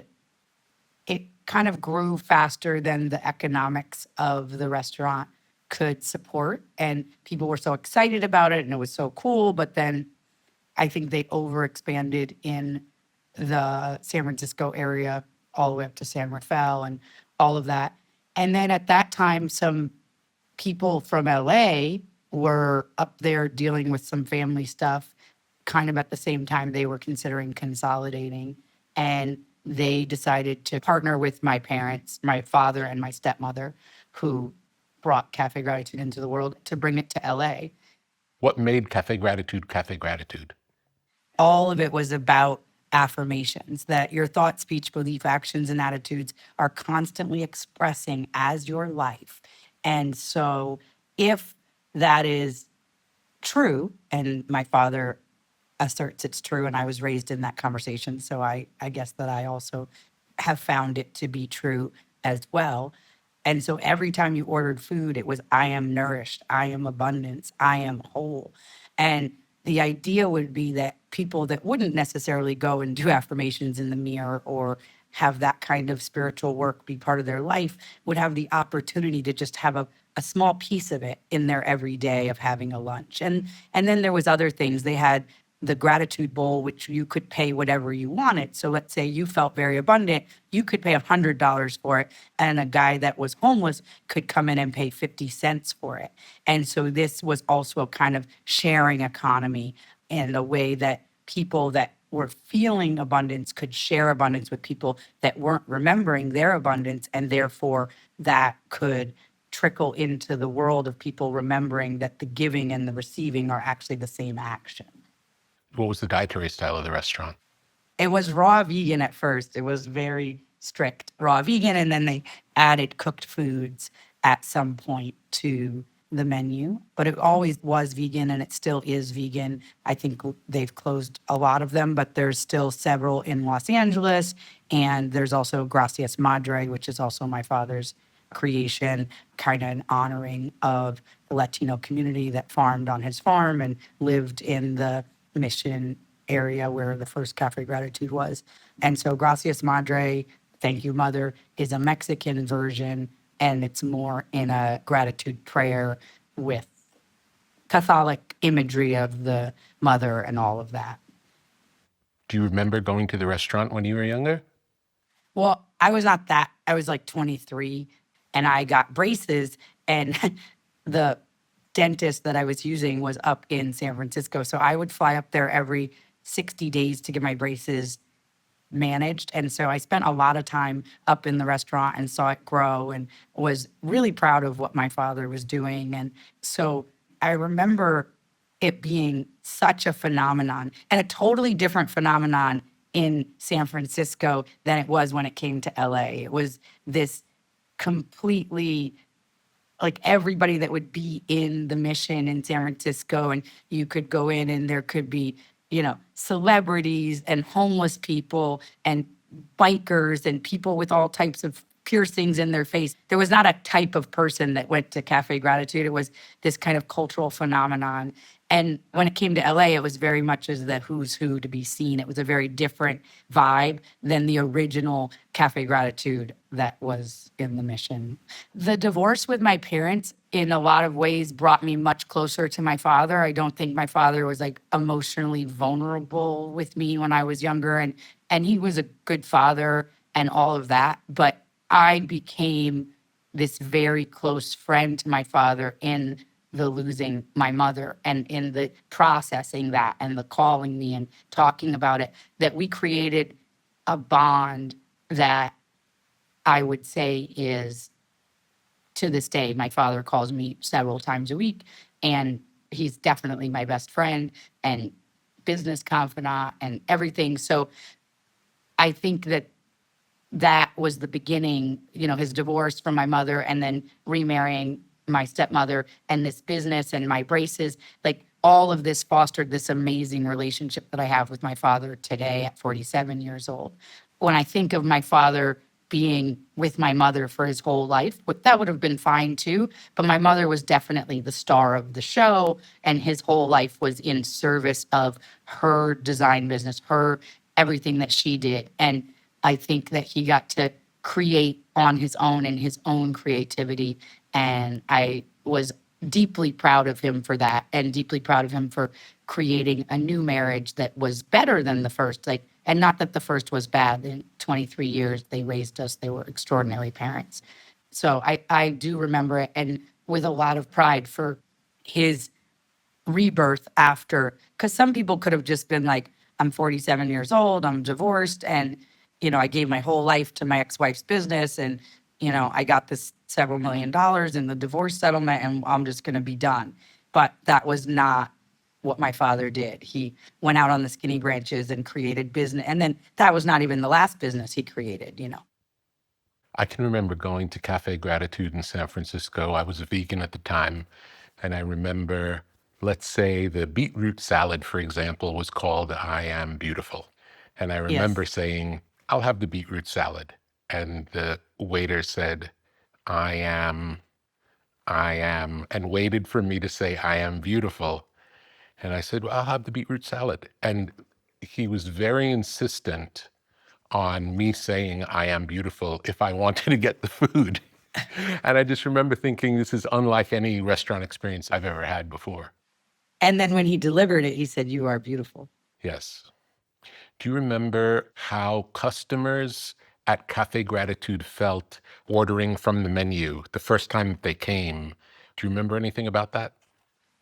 it kind of grew faster than the economics of the restaurant could support. And people were so excited about it and it was so cool. But then I think they overexpanded in the San Francisco area all the way up to San Rafael and all of that. And then at that time, some people from LA were up there dealing with some family stuff, kind of at the same time they were considering consolidating. And they decided to partner with my parents, my father and my stepmother, who brought Cafe Gratitude into the world, to bring it to LA.
What made Cafe Gratitude Cafe Gratitude?
All of it was about affirmations, that your thought, speech, belief, actions, and attitudes are constantly expressing as your life. And so if that is true, and my father asserts it's true, and I was raised in that conversation, so I guess that I also have found it to be true as well. And so every time you ordered food, it was, I am nourished, I am abundance, I am whole. And the idea would be that people that wouldn't necessarily go and do affirmations in the mirror or have that kind of spiritual work be part of their life would have the opportunity to just have a small piece of it in their everyday of having a lunch. And then there was other things. They had the gratitude bowl, which you could pay whatever you wanted. So let's say you felt very abundant, you could pay $100 for it, and a guy that was homeless could come in and pay 50 cents for it. And so this was also a kind of sharing economy in a way that people that were feeling abundance could share abundance with people that weren't remembering their abundance, and therefore that could trickle into the world of people remembering that the giving and the receiving are actually the same action.
What was the dietary style of the restaurant?
It was raw vegan at first. It was very strict raw vegan, and then they added cooked foods at some point to the menu. But it always was vegan, and it still is vegan. I think they've closed a lot of them, but there's still several in Los Angeles. And there's also Gracias Madre, which is also my father's creation, kind of an honoring of the Latino community that farmed on his farm and lived in the Mission area where the first Cafe Gratitude was. And so Gracias Madre, thank you, Mother, is a Mexican version, and it's more in a gratitude prayer with Catholic imagery of the mother and all of that.
Do you remember going to the restaurant when you were younger?
Well, I was not that. I was like 23, and I got braces, and the dentist that I was using was up in San Francisco. So I would fly up there every 60 days to get my braces managed. And so I spent a lot of time up in the restaurant and saw it grow, and was really proud of what my father was doing. And so I remember it being such a phenomenon, and a totally different phenomenon in San Francisco than it was when it came to LA. It was this completely, like, everybody that would be in the Mission in San Francisco, and you could go in and there could be, celebrities and homeless people and bikers and people with all types of piercings in their face. There was not a type of person that went to Cafe Gratitude. It was this kind of cultural phenomenon. And when it came to LA, it was very much as the who's who to be seen. It was a very different vibe than the original Cafe Gratitude that was in the Mission. The divorce with my parents, in a lot of ways, brought me much closer to my father. I don't think my father was like emotionally vulnerable with me when I was younger, and he was a good father and all of that. But I became this very close friend to my father in the losing my mother, and in the processing that, and the calling me and talking about it, that we created a bond that I would say is, to this day, my father calls me several times a week, and he's definitely my best friend and business confidant and everything. So I think that was the beginning, his divorce from my mother, and then remarrying my stepmother, and this business and my braces, like all of this fostered this amazing relationship that I have with my father today at 47 years old. When I think of my father being with my mother for his whole life, that would have been fine too, but my mother was definitely the star of the show, and his whole life was in service of her design business, her everything that she did. And I think that he got to create on his own and his own creativity. And I was deeply proud of him for that, and deeply proud of him for creating a new marriage that was better than the first. And not that the first was bad. In 23 years, they raised us. They were extraordinary parents. So I do remember it, and with a lot of pride for his rebirth after, because some people could have just been like, I'm 47 years old, I'm divorced, and I gave my whole life to my ex-wife's business, and I got this several $1 million in the divorce settlement, and I'm just going to be done. But that was not what my father did. He went out on the skinny branches and created business. And then that was not even the last business he created,
I can remember going to Cafe Gratitude in San Francisco. I was a vegan at the time. And I remember, let's say the beetroot salad, for example, was called I Am Beautiful. And I remember saying, I'll have the beetroot salad. And the waiter said, I am, and waited for me to say, I am beautiful. And I said, well, I'll have the beetroot salad. And he was very insistent on me saying, I am beautiful, if I wanted to get the food. And I just remember thinking, this is unlike any restaurant experience I've ever had before.
And then when he delivered it, he said, "You are beautiful."
Yes. Do you remember how customers at Cafe Gratitude felt ordering from the menu the first time that they came? Do you remember anything about that?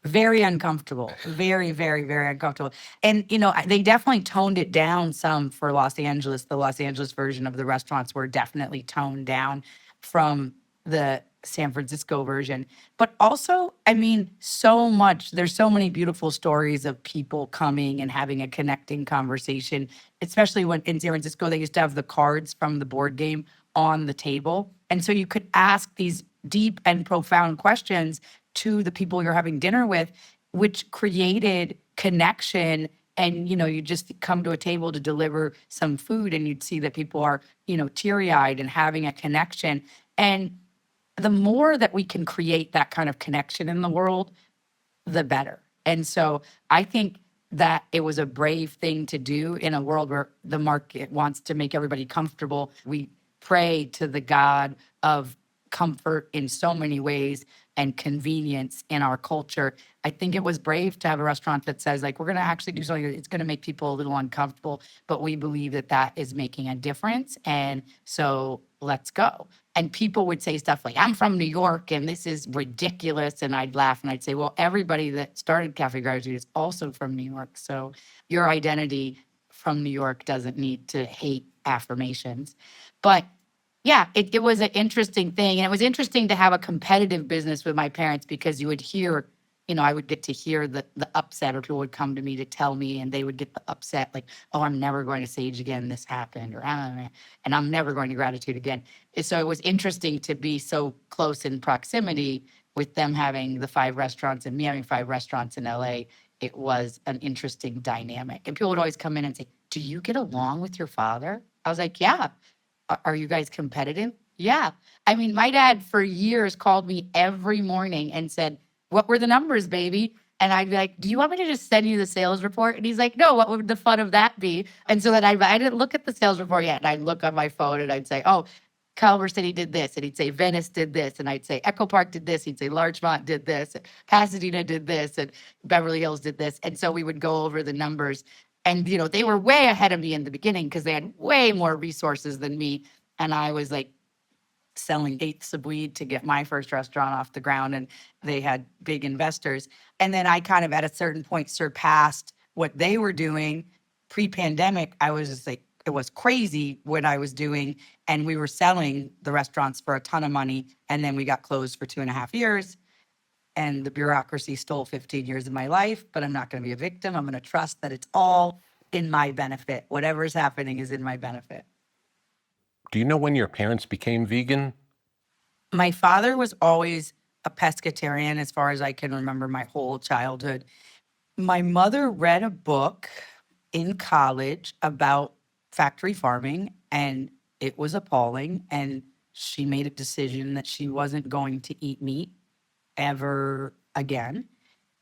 Very uncomfortable. Very, very, very uncomfortable. And, they definitely toned it down some for Los Angeles. The Los Angeles version of the restaurants were definitely toned down from the San Francisco version. But also, I mean, there's so many beautiful stories of people coming and having a connecting conversation, especially when in San Francisco, they used to have the cards from the board game on the table. And so you could ask these deep and profound questions to the people you're having dinner with, which created connection. And, you just come to a table to deliver some food and you'd see that people are, teary eyed and having a connection. And the more that we can create that kind of connection in the world, the better. And so I think that it was a brave thing to do in a world where the market wants to make everybody comfortable. We pray to the God of comfort in so many ways and convenience in our culture. I think it was brave to have a restaurant that says, like, we're going to actually do something that's going to make people a little uncomfortable, but we believe that that is making a difference. And so let's go. And people would say stuff like, I'm from New York and this is ridiculous. And I'd laugh and I'd say, well, everybody that started Cafe Gratitude is also from New York. So your identity from New York doesn't need to hate affirmations. But yeah, it was an interesting thing. And it was interesting to have a competitive business with my parents because you would hear, I would get to hear the upset, or people would come to me to tell me and they would get the upset, like, oh, I'm never going to Sage again. This happened, or and I'm never going to Gratitude again. And so it was interesting to be so close in proximity with them having the 5 restaurants and me having 5 restaurants in LA. It was an interesting dynamic. And people would always come in and say, do you get along with your father? I was like, yeah. Are you guys competitive? Yeah. I mean, my dad for years called me every morning and said, what were the numbers, baby? And I'd be like, do you want me to just send you the sales report? And he's like, no, what would the fun of that be? And so then I didn't look at the sales report yet. And I'd look on my phone and I'd say, oh, Culver City did this. And he'd say, Venice did this. And I'd say, Echo Park did this. He'd say, Larchmont did this. And Pasadena did this. And Beverly Hills did this. And so we would go over the numbers. And, they were way ahead of me in the beginning because they had way more resources than me. And I was like selling eighths of weed to get my first restaurant off the ground. And they had big investors. And then I kind of at a certain point surpassed what they were doing pre-pandemic. I was just like, it was crazy what I was doing. And we were selling the restaurants for a ton of money. And then we got closed for 2.5 years. And the bureaucracy stole 15 years of my life, but I'm not going to be a victim. I'm going to trust that it's all in my benefit. Whatever's happening is in my benefit.
Do you know when your parents became vegan?
My father was always a pescatarian as far as I can remember my whole childhood. My mother read a book in college about factory farming, and it was appalling. And she made a decision that she wasn't going to eat meat ever again.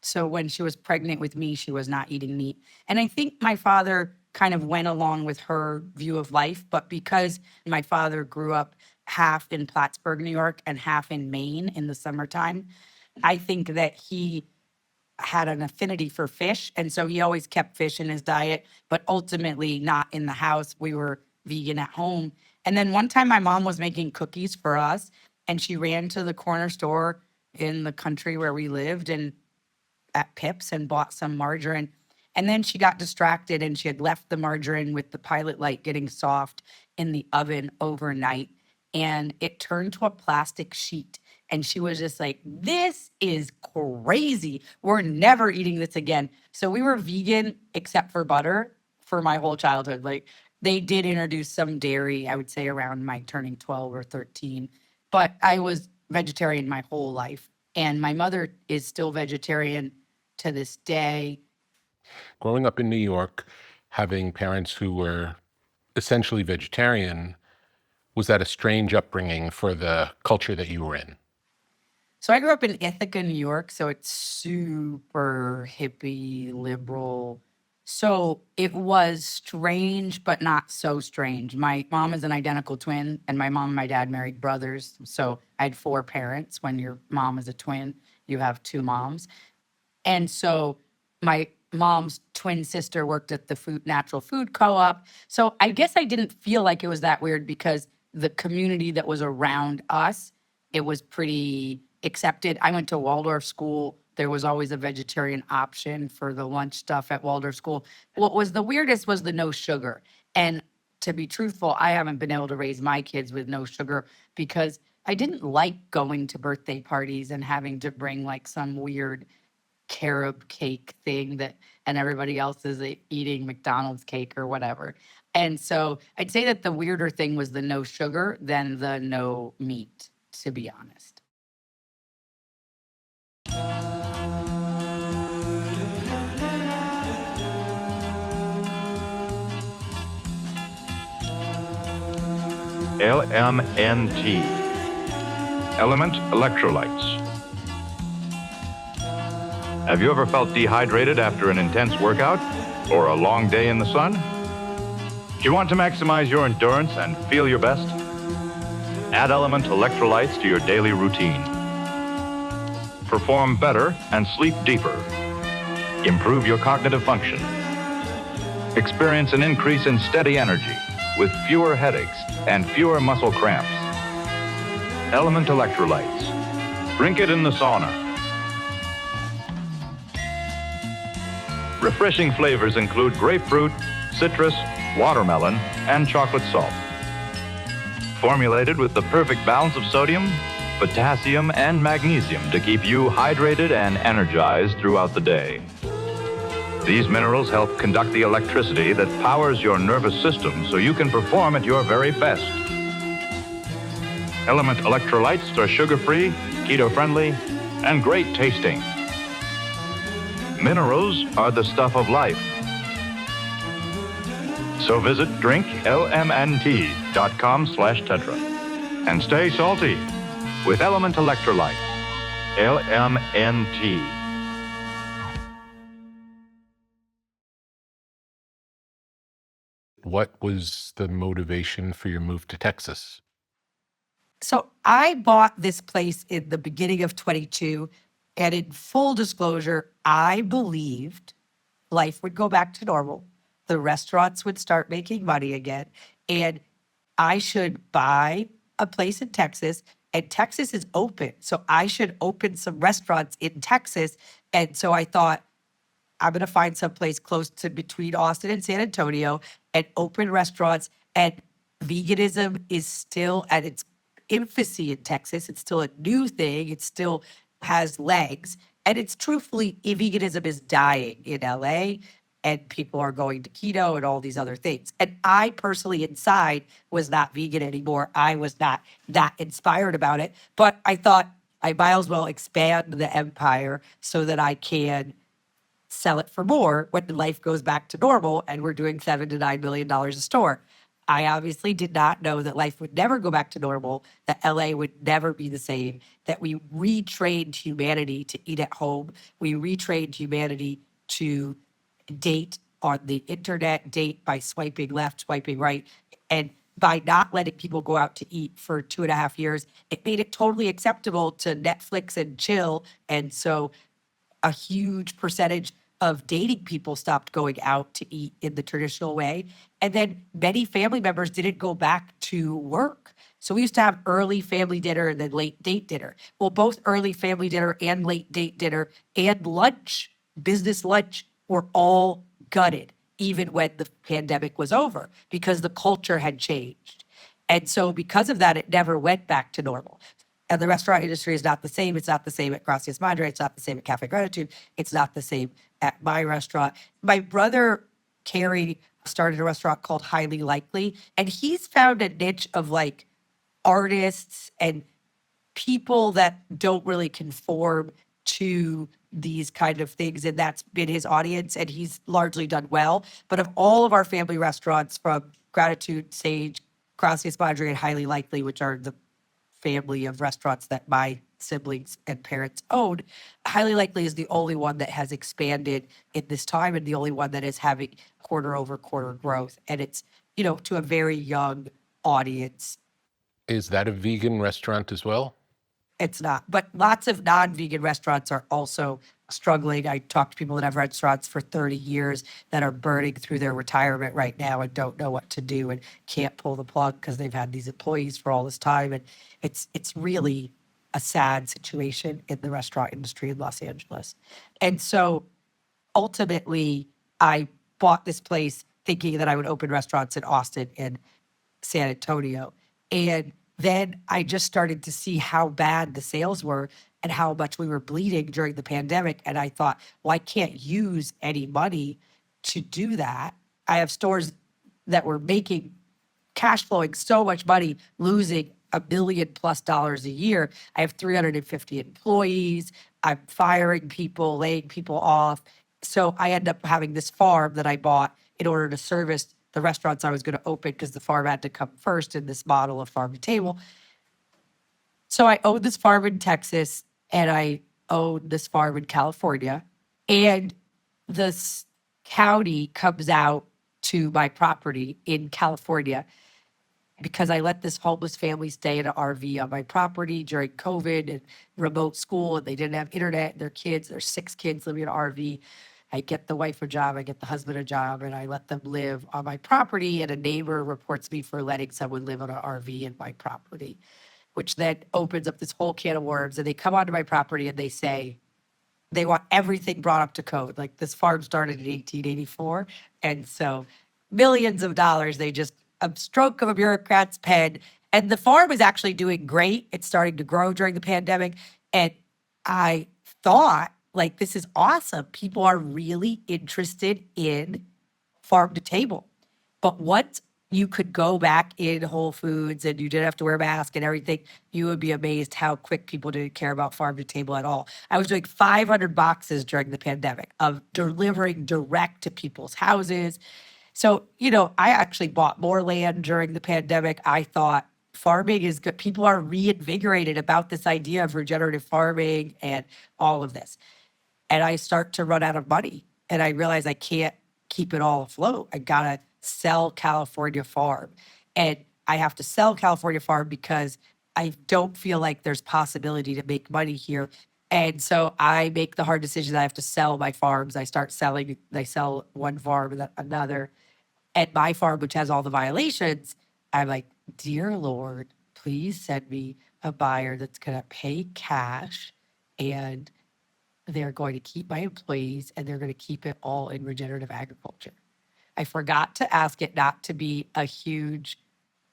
So when she was pregnant with me, she was not eating meat. And I think my father kind of went along with her view of life. But because my father grew up half in Plattsburgh, New York, and half in Maine in the summertime, I think that he had an affinity for fish. And so he always kept fish in his diet, but ultimately not in the house. We were vegan at home. And then one time my mom was making cookies for us, and she ran to the corner store in the country where we lived and at Pips and bought some margarine. And then she got distracted and she had left the margarine with the pilot light getting soft in the oven overnight. And it turned to a plastic sheet. And she was just like, this is crazy. We're never eating this again. So we were vegan except for butter for my whole childhood. Like, they did introduce some dairy, I would say around my turning 12 or 13. But I was vegetarian my whole life. And my mother is still vegetarian to this day.
Growing up in New York, having parents who were essentially vegetarian, was that a strange upbringing for the culture that you were in?
So I grew up in Ithaca, New York. So it's super hippie, liberal. So it was strange, but not so strange. My mom is an identical twin, and my mom and my dad married brothers. So I had 4 parents. When your mom is a twin, you have 2 moms. And so my mom's twin sister worked at the natural food co-op. So I guess I didn't feel like it was that weird because the community that was around us, it was pretty accepted. I went to Waldorf school. There was always a vegetarian option for the lunch stuff at Waldorf school. What was the weirdest was the no sugar. And to be truthful, I haven't been able to raise my kids with no sugar because I didn't like going to birthday parties and having to bring like some weird carob cake thing that, and everybody else is eating McDonald's cake or whatever. And so I'd say that the weirder thing was the no sugar than the no meat, to be honest.
LMNT, element electrolytes. Have you ever felt dehydrated after an intense workout or a long day in the sun? Do you want to maximize your endurance and feel your best? Add element electrolytes to your daily routine. Perform better and sleep deeper. Improve your cognitive function. Experience an increase in steady energy with fewer headaches and fewer muscle cramps. Element electrolytes. Drink it in the sauna. Refreshing flavors include grapefruit, citrus, watermelon, and chocolate salt. Formulated with the perfect balance of sodium, potassium, and magnesium to keep you hydrated and energized throughout the day. These minerals help conduct the electricity that powers your nervous system so you can perform at your very best. Element electrolytes are sugar-free, keto-friendly, and great tasting. Minerals are the stuff of life. So visit drinklmnt.com/tetra and stay salty with Element Electrolytes. LMNT.
What was the motivation for your move to Texas?
So I bought this place in the beginning of 22, and in full disclosure, I believed life would go back to normal. The restaurants would start making money again, and I should buy a place in Texas, and Texas is open. So I should open some restaurants in Texas. And so I thought, I'm going to find some place close to between Austin and San Antonio and open restaurants. And veganism is still at its infancy in Texas. It's still a new thing. It still has legs. And it's truthfully, veganism is dying in LA, and people are going to keto and all these other things. And I personally inside was not vegan anymore. I was not that inspired about it. But I thought I might as well expand the empire so that I can sell it for more when life goes back to normal and we're doing $7 to $9 million a store. I obviously did not know that life would never go back to normal, that LA would never be the same, that we retrained humanity to eat at home. We retrained humanity to date on the internet, date by swiping left, swiping right. And by not letting people go out to eat for 2.5 years, it made it totally acceptable to Netflix and chill. And so a huge percentage of dating people stopped going out to eat in the traditional way. And then many family members didn't go back to work. So we used to have early family dinner and then late date dinner. Well, both early family dinner and late date dinner and lunch, business lunch, were all gutted, even when the pandemic was over, because the culture had changed. And so because of that, it never went back to normal. And the restaurant industry is not the same. It's not the same at Gracias Madre. It's not the same at Cafe Gratitude. It's not the same at my restaurant. My brother, Carrie, started a restaurant called Highly Likely, and he's found a niche of like artists and people that don't really conform to these kind of things. And that's been his audience, and he's largely done well. But of all of our family restaurants, from Gratitude, Sage, Gracias Madre, and Highly Likely, which are the family of restaurants that my siblings and parents owned, Highly Likely is the only one that has expanded in this time and the only one that is having quarter over quarter growth. And it's, to a very young audience.
Is that a vegan restaurant as well?
It's not. But lots of non-vegan restaurants are also struggling. I talk to people that have restaurants for 30 years that are burning through their retirement right now and don't know what to do and can't pull the plug because they've had these employees for all this time. And it's really a sad situation in the restaurant industry in Los Angeles. And so ultimately, I bought this place thinking that I would open restaurants in Austin and San Antonio. And then I just started to see how bad the sales were and how much we were bleeding during the pandemic. And I thought, well, I can't use any money to do that. I have stores that were making cash flowing so much money, losing $1 billion+ a year. I have 350 employees. I'm firing people, laying people off. So I end up having this farm that I bought in order to service the restaurants I was going to open because the farm had to come first in this model of farm to table. So I own this farm in Texas and I own this farm in California. And this county comes out to my property in California because I let this homeless family stay in an RV on my property during COVID and remote school, and they didn't have internet. Their kids, there's 6 kids living in an RV. I get the wife a job, I get the husband a job, and I let them live on my property. And a neighbor reports me for letting someone live on an RV in my property, which then opens up this whole can of worms. And they come onto my property and they say, they want everything brought up to code. Like this farm started in 1884. And so millions of dollars, they just, a stroke of a bureaucrat's pen. And the farm is actually doing great. It's starting to grow during the pandemic. And I thought, like, this is awesome. People are really interested in farm to table. But once you could go back in Whole Foods and you didn't have to wear a mask and everything, you would be amazed how quick people didn't care about farm to table at all. I was doing 500 boxes during the pandemic of delivering direct to people's houses. So, you know, I actually bought more land during the pandemic. I thought farming is good. People are reinvigorated about this idea of regenerative farming and all of this. And I start to run out of money. And I realize I can't keep it all afloat. I gotta sell California Farm. And I have to sell California Farm because I don't feel like there's possibility to make money here. And so I make the hard decision that I have to sell my farms. I start selling, I sell one farm and then another. And my farm, which has all the violations, I'm like, dear Lord, please send me a buyer that's gonna pay cash and they're going to keep my employees and they're going to keep it all in regenerative agriculture. I forgot to ask it not to be a huge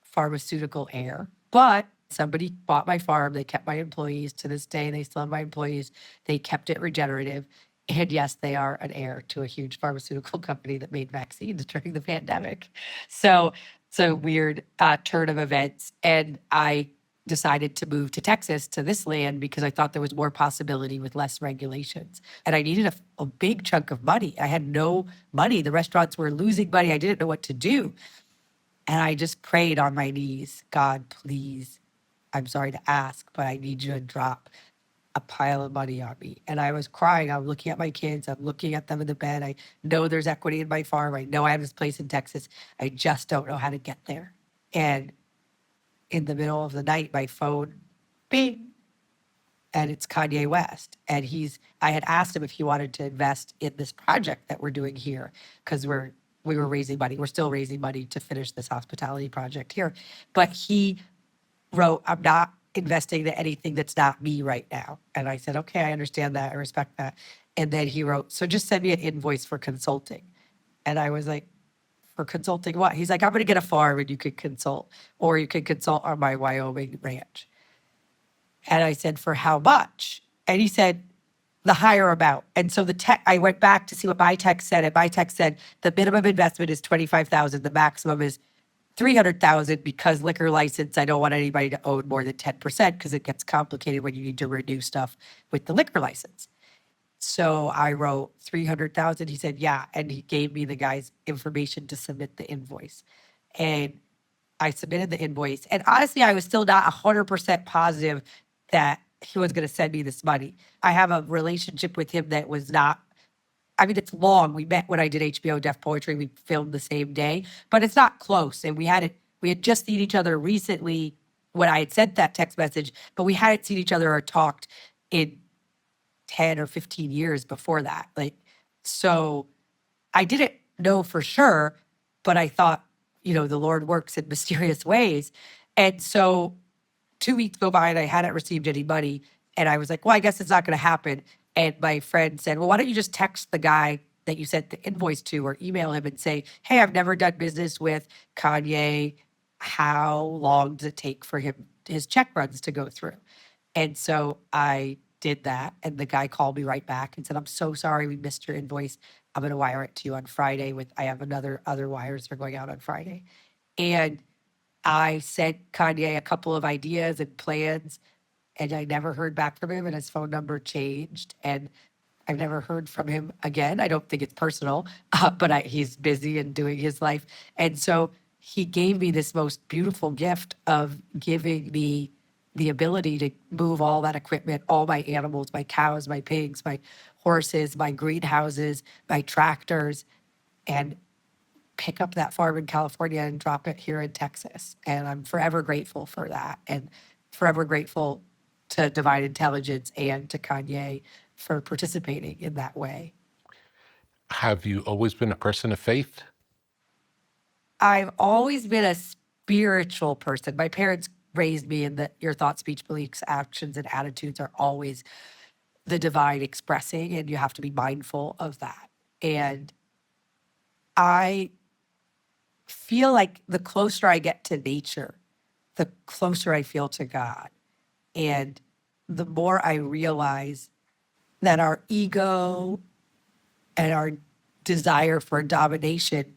pharmaceutical heir, but somebody bought my farm. They kept my employees to this day. They still have my employees. They kept it regenerative. And yes, they are an heir to a huge pharmaceutical company that made vaccines during the pandemic. So it's a weird turn of events. And I decided to move to Texas, to this land, because I thought there was more possibility with less regulations. And I needed a big chunk of money. I had no money. The restaurants were losing money. I didn't know what to do. And I just prayed on my knees, God, please, I'm sorry to ask, but I need you to drop a pile of money on me. And I was crying. I'm looking at my kids. I'm looking at them in the bed. I know there's equity in my farm. I know I have this place in Texas. I just don't know how to get there. And in the middle of the night, my phone, bing, and it's Kanye West. And I had asked him if he wanted to invest in this project that we're doing here, because we were raising money. We're still raising money to finish this hospitality project here. But he wrote, I'm not investing in anything that's not me right now. And I said, okay, I understand that. I respect that. And then he wrote, so just send me an invoice for consulting. And I was like, for consulting what? He's like, I'm going to get a farm and you could consult, or you could consult on my Wyoming ranch. And I said, for how much? And he said, the higher amount. And so I went back to see what my text said. And my text said, the minimum investment is $25,000. The maximum is $300,000 because liquor license. I don't want anybody to own more than 10% because it gets complicated when you need to renew stuff with the liquor license. So I wrote 300,000. He said, yeah. And he gave me the guy's information to submit the invoice. And I submitted the invoice. And honestly, I was still not 100% positive that he was going to send me this money. I have a relationship with him that was not, I mean, it's long. We met when I did HBO Deaf Poetry. We filmed the same day, but it's not close. And we had just seen each other recently when I had sent that text message, but we hadn't seen each other or talked in 10 or 15 years before that. Like, so I didn't know for sure, but I thought, the Lord works in mysterious ways. And so 2 weeks go by and I hadn't received any money. And I was like, well, I guess it's not going to happen. And my friend said, well, why don't you just text the guy that you sent the invoice to or email him and say, hey, I've never done business with Kanye. How long does it take for his check runs to go through? And so I did that. And the guy called me right back and said, I'm so sorry we missed your invoice. I'm going to wire it to you on Friday. I have other wires that are going out on Friday. And I sent Kanye a couple of ideas and plans, and I never heard back from him, and his phone number changed, and I've never heard from him again. I don't think it's personal, but he's busy and doing his life. And so he gave me this most beautiful gift of giving me the ability to move all that equipment, all my animals, my cows, my pigs, my horses, my greenhouses, my tractors, and pick up that farm in California and drop it here in Texas. And I'm forever grateful for that, and forever grateful to Divine Intelligence and to Kanye for participating in that way.
Have you always been a person of faith?
I've always been a spiritual person. My parents raised me in that your thoughts, speech, beliefs, actions, and attitudes are always the divine expressing, and you have to be mindful of that. And I feel like the closer I get to nature, the closer I feel to God. And the more I realize that our ego and our desire for domination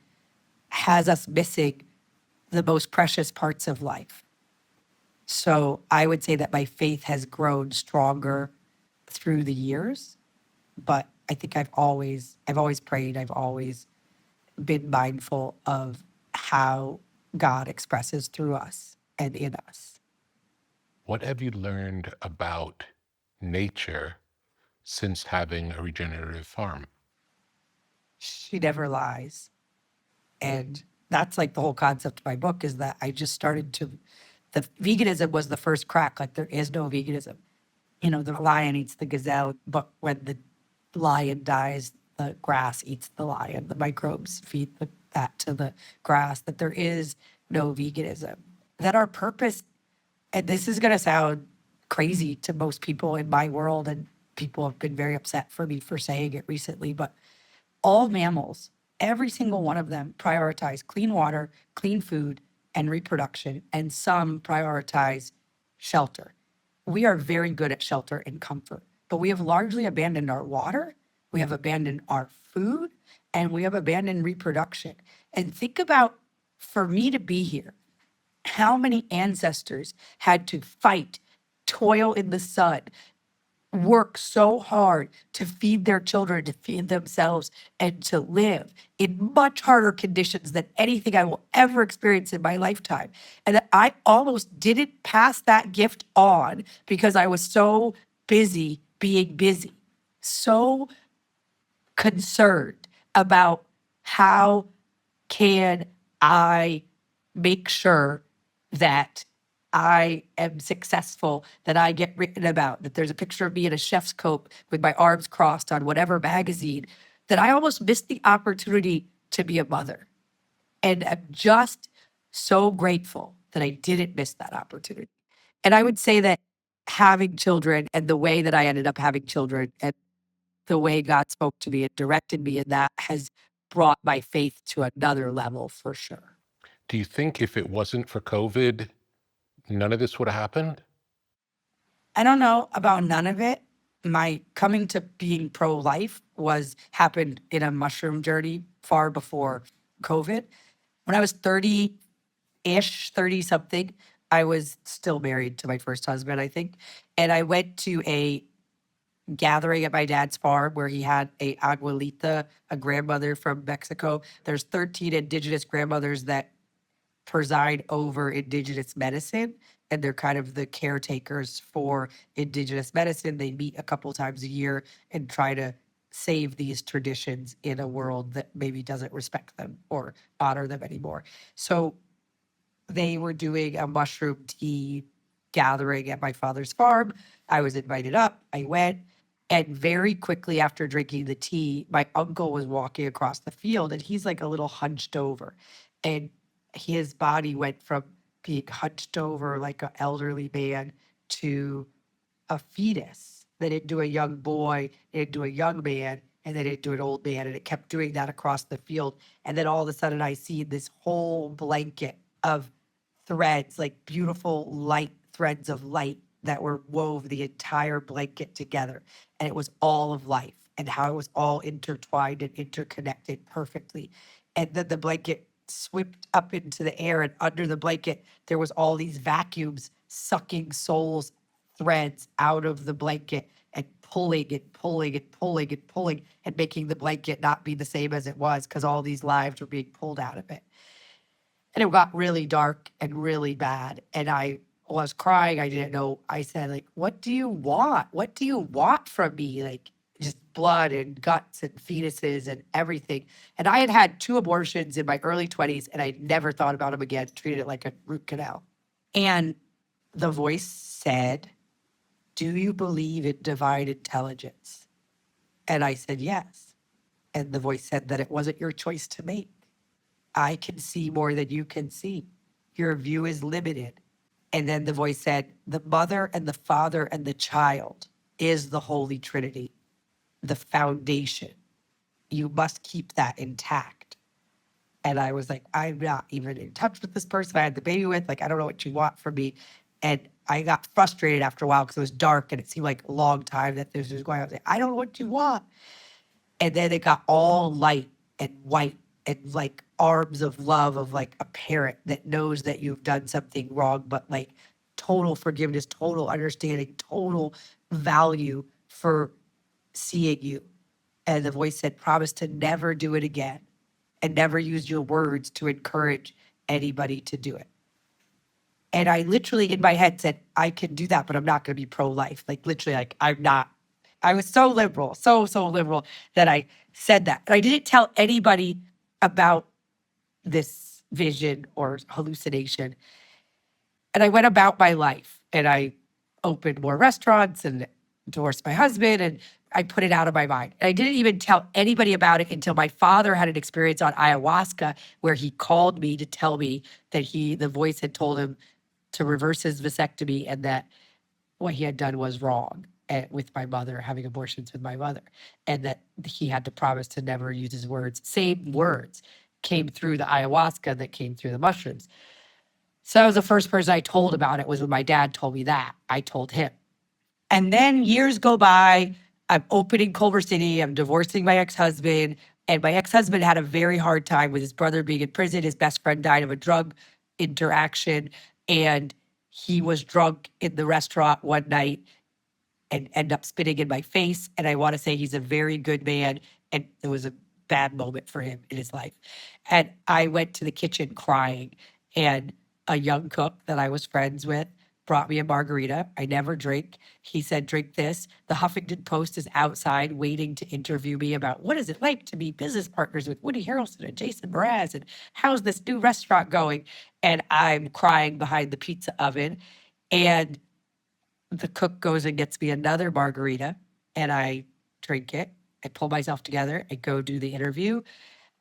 has us missing the most precious parts of life. So I would say that my faith has grown stronger through the years, but I think I've always prayed. I've always been mindful of how God expresses through us and in us.
What have you learned about nature since having a regenerative farm?
She never lies. And that's like the whole concept of my book, is that I just started the veganism was the first crack. Like, there is no veganism. The lion eats the gazelle, but when the lion dies, the grass eats the lion. The microbes feed that to the grass, that there is no veganism. That our purpose, and this is going to sound crazy to most people in my world, and people have been very upset for me for saying it recently, but all mammals, every single one of them, prioritize clean water, clean food, and reproduction, and some prioritize shelter. We are very good at shelter and comfort, but we have largely abandoned our water, we have abandoned our food, and we have abandoned reproduction. And think about, for me to be here, how many ancestors had to fight, toil in the sun, work so hard to feed their children, to feed themselves, and to live in much harder conditions than anything I will ever experience in my lifetime. And that I almost didn't pass that gift on because I was so busy being busy, so concerned about how can I make sure that I am successful, that I get written about, that there's a picture of me in a chef's coat with my arms crossed on whatever magazine, that I almost missed the opportunity to be a mother. And I'm just so grateful that I didn't miss that opportunity. And I would say that having children and the way that I ended up having children and the way God spoke to me and directed me in that has brought my faith to another level for sure.
Do you think if it wasn't for COVID, none of this would have happened?
I don't know about none of it. My coming to being pro-life happened in a mushroom journey far before COVID. When I was 30-ish, 30 something, I was still married to my first husband, I think. And I went to a gathering at my dad's farm where he had a abuelita, a grandmother from Mexico. There's 13 indigenous grandmothers that preside over indigenous medicine, and they're kind of the caretakers for indigenous medicine. They meet a couple times a year and try to save these traditions in a world that maybe doesn't respect them or honor them anymore. So they were doing a mushroom tea gathering at my father's farm. I was invited up. I went. And very quickly after drinking the tea, my uncle was walking across the field and he's like a little hunched over. And his body went from being hunched over like an elderly man to a fetus, then into a young boy, into a young man, and then into an old man. And it kept doing that across the field. And then all of a sudden I see this whole blanket of threads, like beautiful light threads of light that were wove the entire blanket together. And it was all of life and how it was all intertwined and interconnected perfectly. And then the blanket swept up into the air, and under the blanket, there was all these vacuums sucking souls threads out of the blanket and pulling and pulling and pulling and pulling and making the blanket not be the same as it was because all these lives were being pulled out of it. And it got really dark and really bad. And I was crying. I didn't know. I said, like, what do you want? What do you want from me? Like, just blood and guts and fetuses and everything. And I had had 2 abortions in my early 20s, and I never thought about them again, treated it like a root canal. And the voice said, do you believe in divine intelligence? And I said, yes. And the voice said that it wasn't your choice to make. I can see more than you can see. Your view is limited. And then the voice said, the mother and the father and the child is the Holy Trinity, the foundation. You must keep that intact. And I was like, I'm not even in touch with this person I had the baby with. Like, I don't know what you want from me. And I got frustrated after a while because it was dark and it seemed like a long time that this was going on. I was like, I don't know what you want. And then it got all light and white and like arms of love of like a parent that knows that you've done something wrong, but like total forgiveness, total understanding, total value for seeing you. And the voice said, promise to never do it again and never use your words to encourage anybody to do it. And I literally in my head said, I can do that, but I'm not going to be pro-life. Like literally, like I'm not. I was so liberal, so liberal that I said that. And I didn't tell anybody about this vision or hallucination. And I went about my life and I opened more restaurants and divorced my husband and I put it out of my mind. And I didn't even tell anybody about it until my father had an experience on ayahuasca where he called me to tell me that the voice had told him to reverse his vasectomy and that what he had done was wrong with my mother, having abortions with my mother, and that he had to promise to never use his words. Same words came through the ayahuasca that came through the mushrooms. So I was the first person I told about it was when my dad told me that. I told him. And then years go by, I'm opening Culver City, I'm divorcing my ex-husband, and my ex-husband had a very hard time with his brother being in prison. His best friend died of a drug interaction, and he was drunk in the restaurant one night and end up spitting in my face. And I want to say he's a very good man. And it was a bad moment for him in his life. And I went to the kitchen crying. And a young cook that I was friends with brought me a margarita. I never drink. He said, drink this. The Huffington Post is outside waiting to interview me about what is it like to be business partners with Woody Harrelson and Jason Mraz and how's this new restaurant going? And I'm crying behind the pizza oven. And the cook goes and gets me another margarita and I drink it. I pull myself together and go do the interview.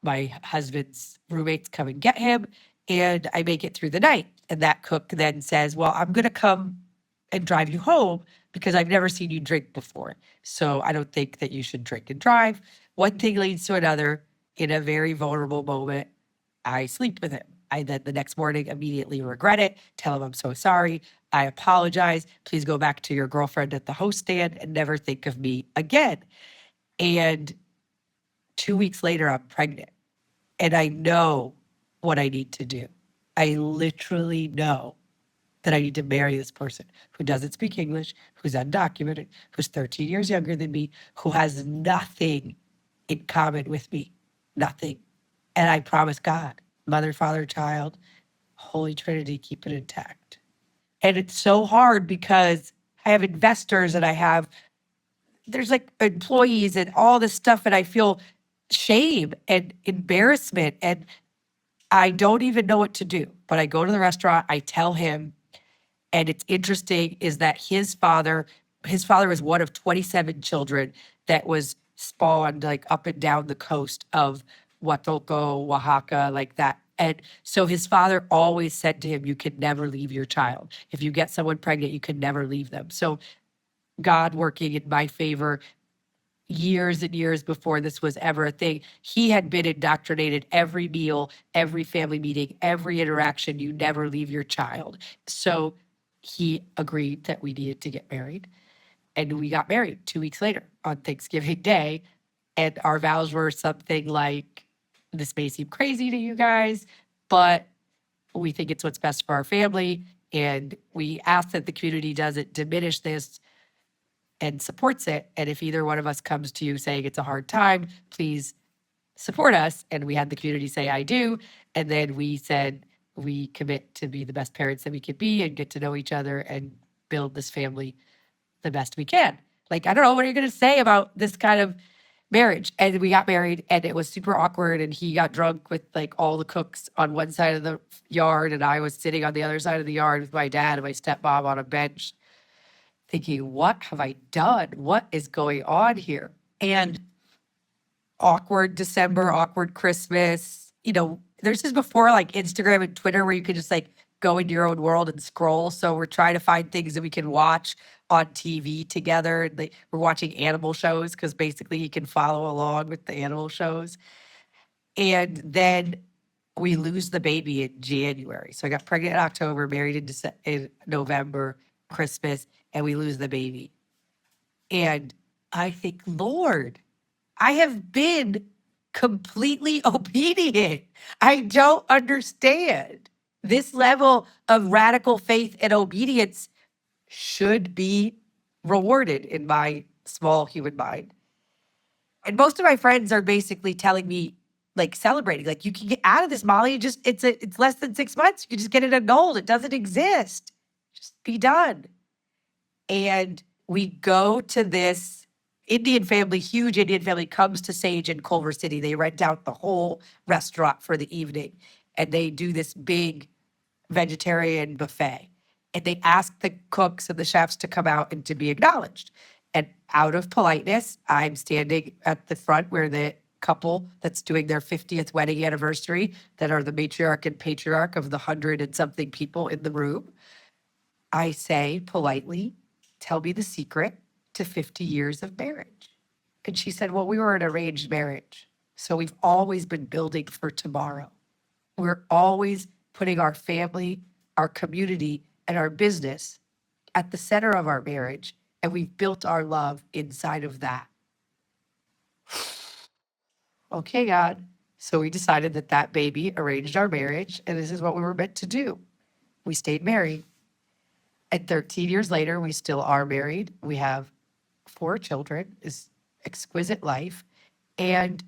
My husband's roommates come and get him and I make it through the night. And that cook then says, well, I'm going to come and drive you home because I've never seen you drink before. So I don't think that you should drink and drive. One thing leads to another. In a very vulnerable moment, I sleep with him. I then the next morning immediately regret it, tell him I'm so sorry. I apologize. Please go back to your girlfriend at the host stand and never think of me again. And 2 weeks later, I'm pregnant. And I know what I need to do. I literally know that I need to marry this person who doesn't speak English, who's undocumented, who's 13 years younger than me, who has nothing in common with me. Nothing. And I promise God, mother, father, child, Holy Trinity, keep it intact. And it's so hard because I have investors and there's like employees and all this stuff and I feel shame and embarrassment. And I don't even know what to do, but I go to the restaurant, I tell him, and it's interesting is that his father was one of 27 children that was spawned like up and down the coast of Huatulco, Oaxaca, like that. And so his father always said to him, you can never leave your child. If you get someone pregnant, you can never leave them. So God working in my favor years and years before this was ever a thing, he had been indoctrinated every meal, every family meeting, every interaction, you never leave your child. So he agreed that we needed to get married. And we got married 2 weeks later on Thanksgiving Day. And our vows were something like, this may seem crazy to you guys, but we think it's what's best for our family. And we ask that the community doesn't diminish this and supports it. And if either one of us comes to you saying it's a hard time, please support us. And we had the community say, I do. And then we said, we commit to be the best parents that we could be and get to know each other and build this family the best we can. Like, I don't know, what are you going to say about this kind of marriage? And we got married and it was super awkward. And he got drunk with like all the cooks on one side of the yard. And I was sitting on the other side of the yard with my dad and my stepmom on a bench thinking, what have I done? What is going on here? And awkward December, awkward Christmas. You know, this is before like Instagram and Twitter where you could just like go into your own world and scroll. So we're trying to find things that we can watch on TV together. We're watching animal shows because basically you can follow along with the animal shows. And then we lose the baby in January. So I got pregnant in October, married in November, Christmas, and we lose the baby. And I think, Lord, I have been completely obedient. I don't understand. This level of radical faith and obedience should be rewarded in my small human mind. And most of my friends are basically telling me, like, celebrating, like, you can get out of this, Molly. It's less than 6 months. You can just get it annulled. It doesn't exist. Just be done. And we go to this Indian family, huge Indian family, comes to Sage in Culver City. They rent out the whole restaurant for the evening. And they do this big vegetarian buffet. And they ask the cooks and the chefs to come out and to be acknowledged. And out of politeness, I'm standing at the front where the couple that's doing their 50th wedding anniversary, that are the matriarch and patriarch of the 100 and something people in the room. I say politely, tell me the secret to 50 years of marriage. And she said, well, we were an arranged marriage. So we've always been building for tomorrow. We're always putting our family, our community, and our business at the center of our marriage. And we've built our love inside of that. Okay, God. So we decided that that baby arranged our marriage, and this is what we were meant to do. We stayed married. And 13 years later, we still are married. We have 4 children, this exquisite life. And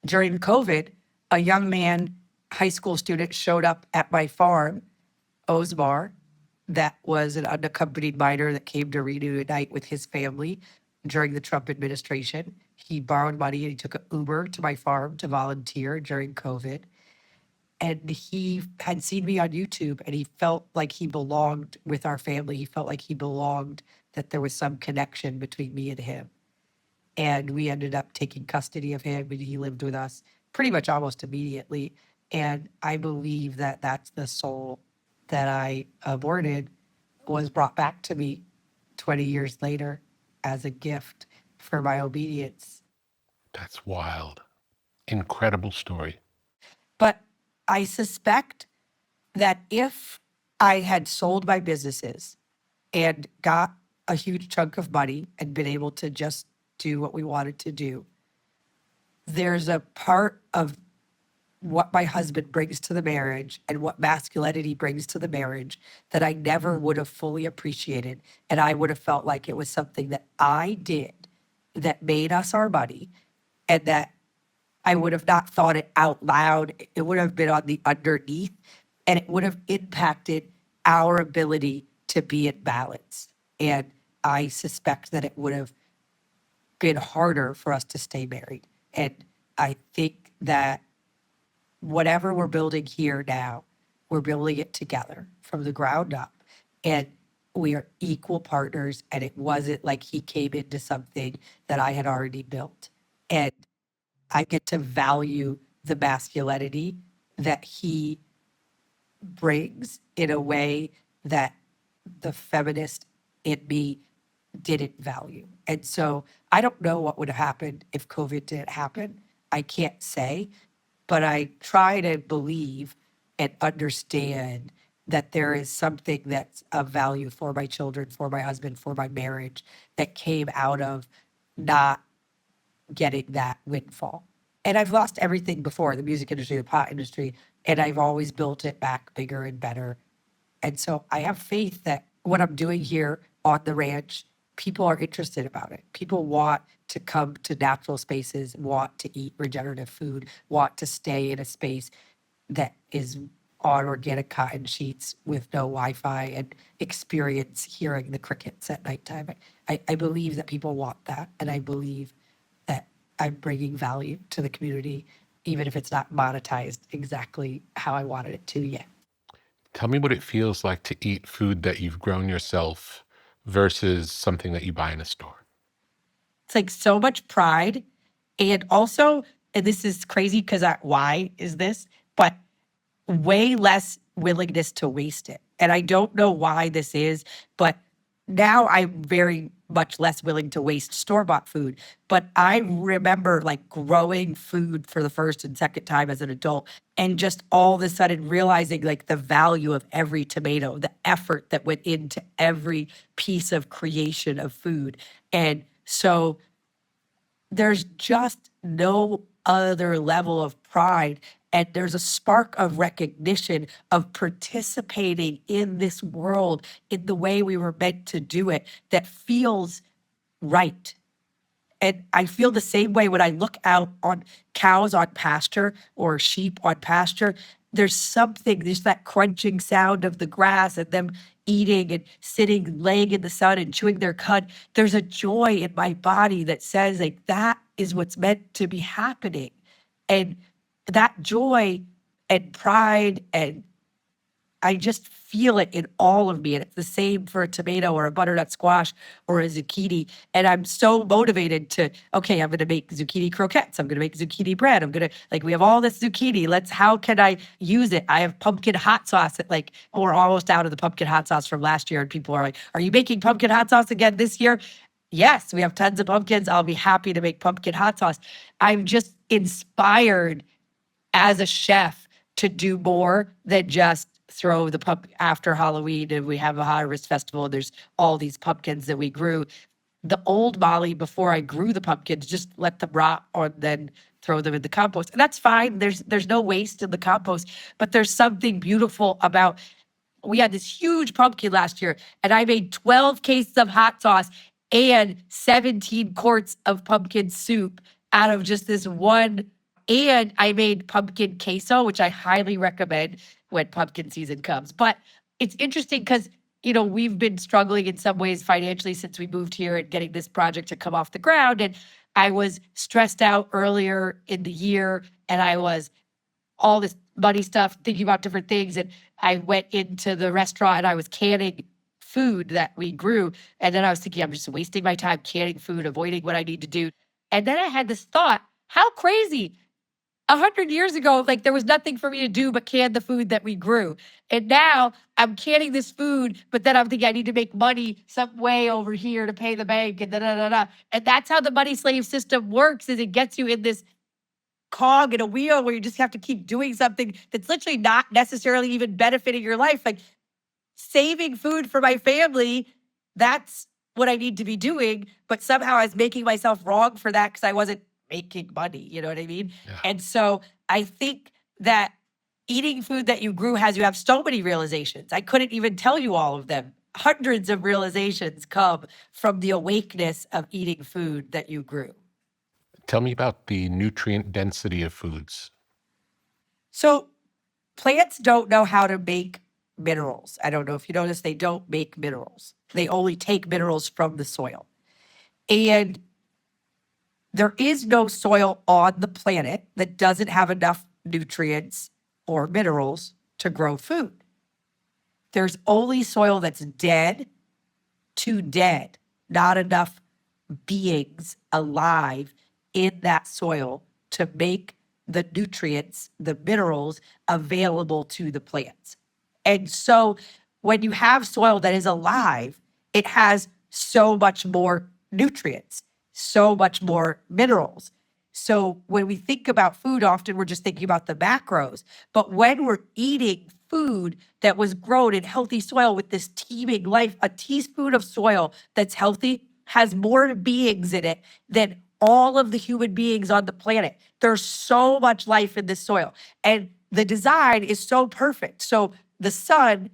during COVID, a young man, high school student, showed up at my farm, Osmar, that was an unaccompanied minor that came to reunite with his family during the Trump administration. He borrowed money and he took an Uber to my farm to volunteer during COVID. And he had seen me on YouTube and he felt like he belonged with our family. He felt like he belonged, that there was some connection between me and him. And we ended up taking custody of him and he lived with us pretty much almost immediately. And I believe that that's the soul that I aborted was brought back to me 20 years later as a gift for my obedience.
That's wild. Incredible story.
But I suspect that if I had sold my businesses and got a huge chunk of money and been able to just do what we wanted to do, there's a part of what my husband brings to the marriage and what masculinity brings to the marriage that I never would have fully appreciated. And I would have felt like it was something that I did that made us our money, and that I would have not thought it out loud. It would have been on the underneath, and it would have impacted our ability to be in balance. And I suspect that it would have been harder for us to stay married. And I think that whatever we're building here now, we're building it together from the ground up. And we are equal partners. And it wasn't like he came into something that I had already built. And I get to value the masculinity that he brings in a way that the feminist in me didn't value. And so I don't know what would have happened if COVID didn't happen. I can't say, but I try to believe and understand that there is something that's of value for my children, for my husband, for my marriage that came out of not getting that windfall. And I've lost everything before, the music industry, the pot industry, and I've always built it back bigger and better. And so I have faith that what I'm doing here on the ranch, people are interested about it. People want to come to natural spaces, want to eat regenerative food, want to stay in a space that is on organic cotton sheets with no Wi-Fi and experience hearing the crickets at nighttime. I believe that people want that. And I believe that I'm bringing value to the community, even if it's not monetized exactly how I wanted it to yet.
Tell me what it feels like to eat food that you've grown yourself versus something that you buy in a store.
It's like so much pride. And also, and this is crazy because why is this? But way less willingness to waste it. And I don't know why this is, but now I'm very much less willing to waste store-bought food. But I remember like growing food for the first and second time as an adult and just all of a sudden realizing like the value of every tomato, the effort that went into every piece of creation of food. And so there's just no other level of pride. And there's a spark of recognition of participating in this world in the way we were meant to do it that feels right. And I feel the same way when I look out on cows on pasture or sheep on pasture. There's something, there's that crunching sound of the grass and them eating and sitting, laying in the sun and chewing their cud. There's a joy in my body that says like that is what's meant to be happening. And that joy and pride, and I just feel it in all of me. And it's the same for a tomato or a butternut squash or a zucchini. And I'm so motivated to, okay, I'm going to make zucchini croquettes. I'm going to make zucchini bread. I'm going to, like, we have all this zucchini. How can I use it? I have pumpkin hot sauce that we're almost out of the pumpkin hot sauce from last year. And people are like, are you making pumpkin hot sauce again this year? Yes, we have tons of pumpkins. I'll be happy to make pumpkin hot sauce. I'm just inspired as a chef to do more than just throw the pumpkin after Halloween and we have a harvest festival and there's all these pumpkins that we grew. The old Mollie, before I grew the pumpkins, just let them rot or then throw them in the compost. And that's fine. There's no waste in the compost, but there's something beautiful about, we had this huge pumpkin last year and I made 12 cases of hot sauce and 17 quarts of pumpkin soup out of just this one. And I made pumpkin queso, which I highly recommend when pumpkin season comes. But it's interesting because, we've been struggling in some ways financially since we moved here and getting this project to come off the ground. And I was stressed out earlier in the year and I was all this money stuff, thinking about different things. And I went into the restaurant and I was canning food that we grew. And then I was thinking, I'm just wasting my time canning food, avoiding what I need to do. And then I had this thought, how crazy. 100 years ago, there was nothing for me to do but can the food that we grew. And now I'm canning this food, but then I'm thinking I need to make money some way over here to pay the bank and da-da-da-da. And that's how the money slave system works, is it gets you in this cog in a wheel where you just have to keep doing something that's literally not necessarily even benefiting your life. Like saving food for my family, that's what I need to be doing. But somehow I was making myself wrong for that because I wasn't making money, you know what I mean?
Yeah.
And so I think that eating food that you grew you have so many realizations. I couldn't even tell you all of them. Hundreds of realizations come from the awakeness of eating food that you grew.
Tell me about the nutrient density of foods.
So plants don't know how to make minerals. I don't know if you notice, they don't make minerals. They only take minerals from the soil. And there is no soil on the planet that doesn't have enough nutrients or minerals to grow food. There's only soil that's dead to dead, not enough beings alive in that soil to make the nutrients, the minerals available to the plants. And so when you have soil that is alive, it has so much more nutrients, so much more minerals. So when we think about food, often we're just thinking about the macros. But when we're eating food that was grown in healthy soil with this teeming life, a teaspoon of soil that's healthy has more beings in it than all of the human beings on the planet. There's so much life in this soil. And the design is so perfect. So the sun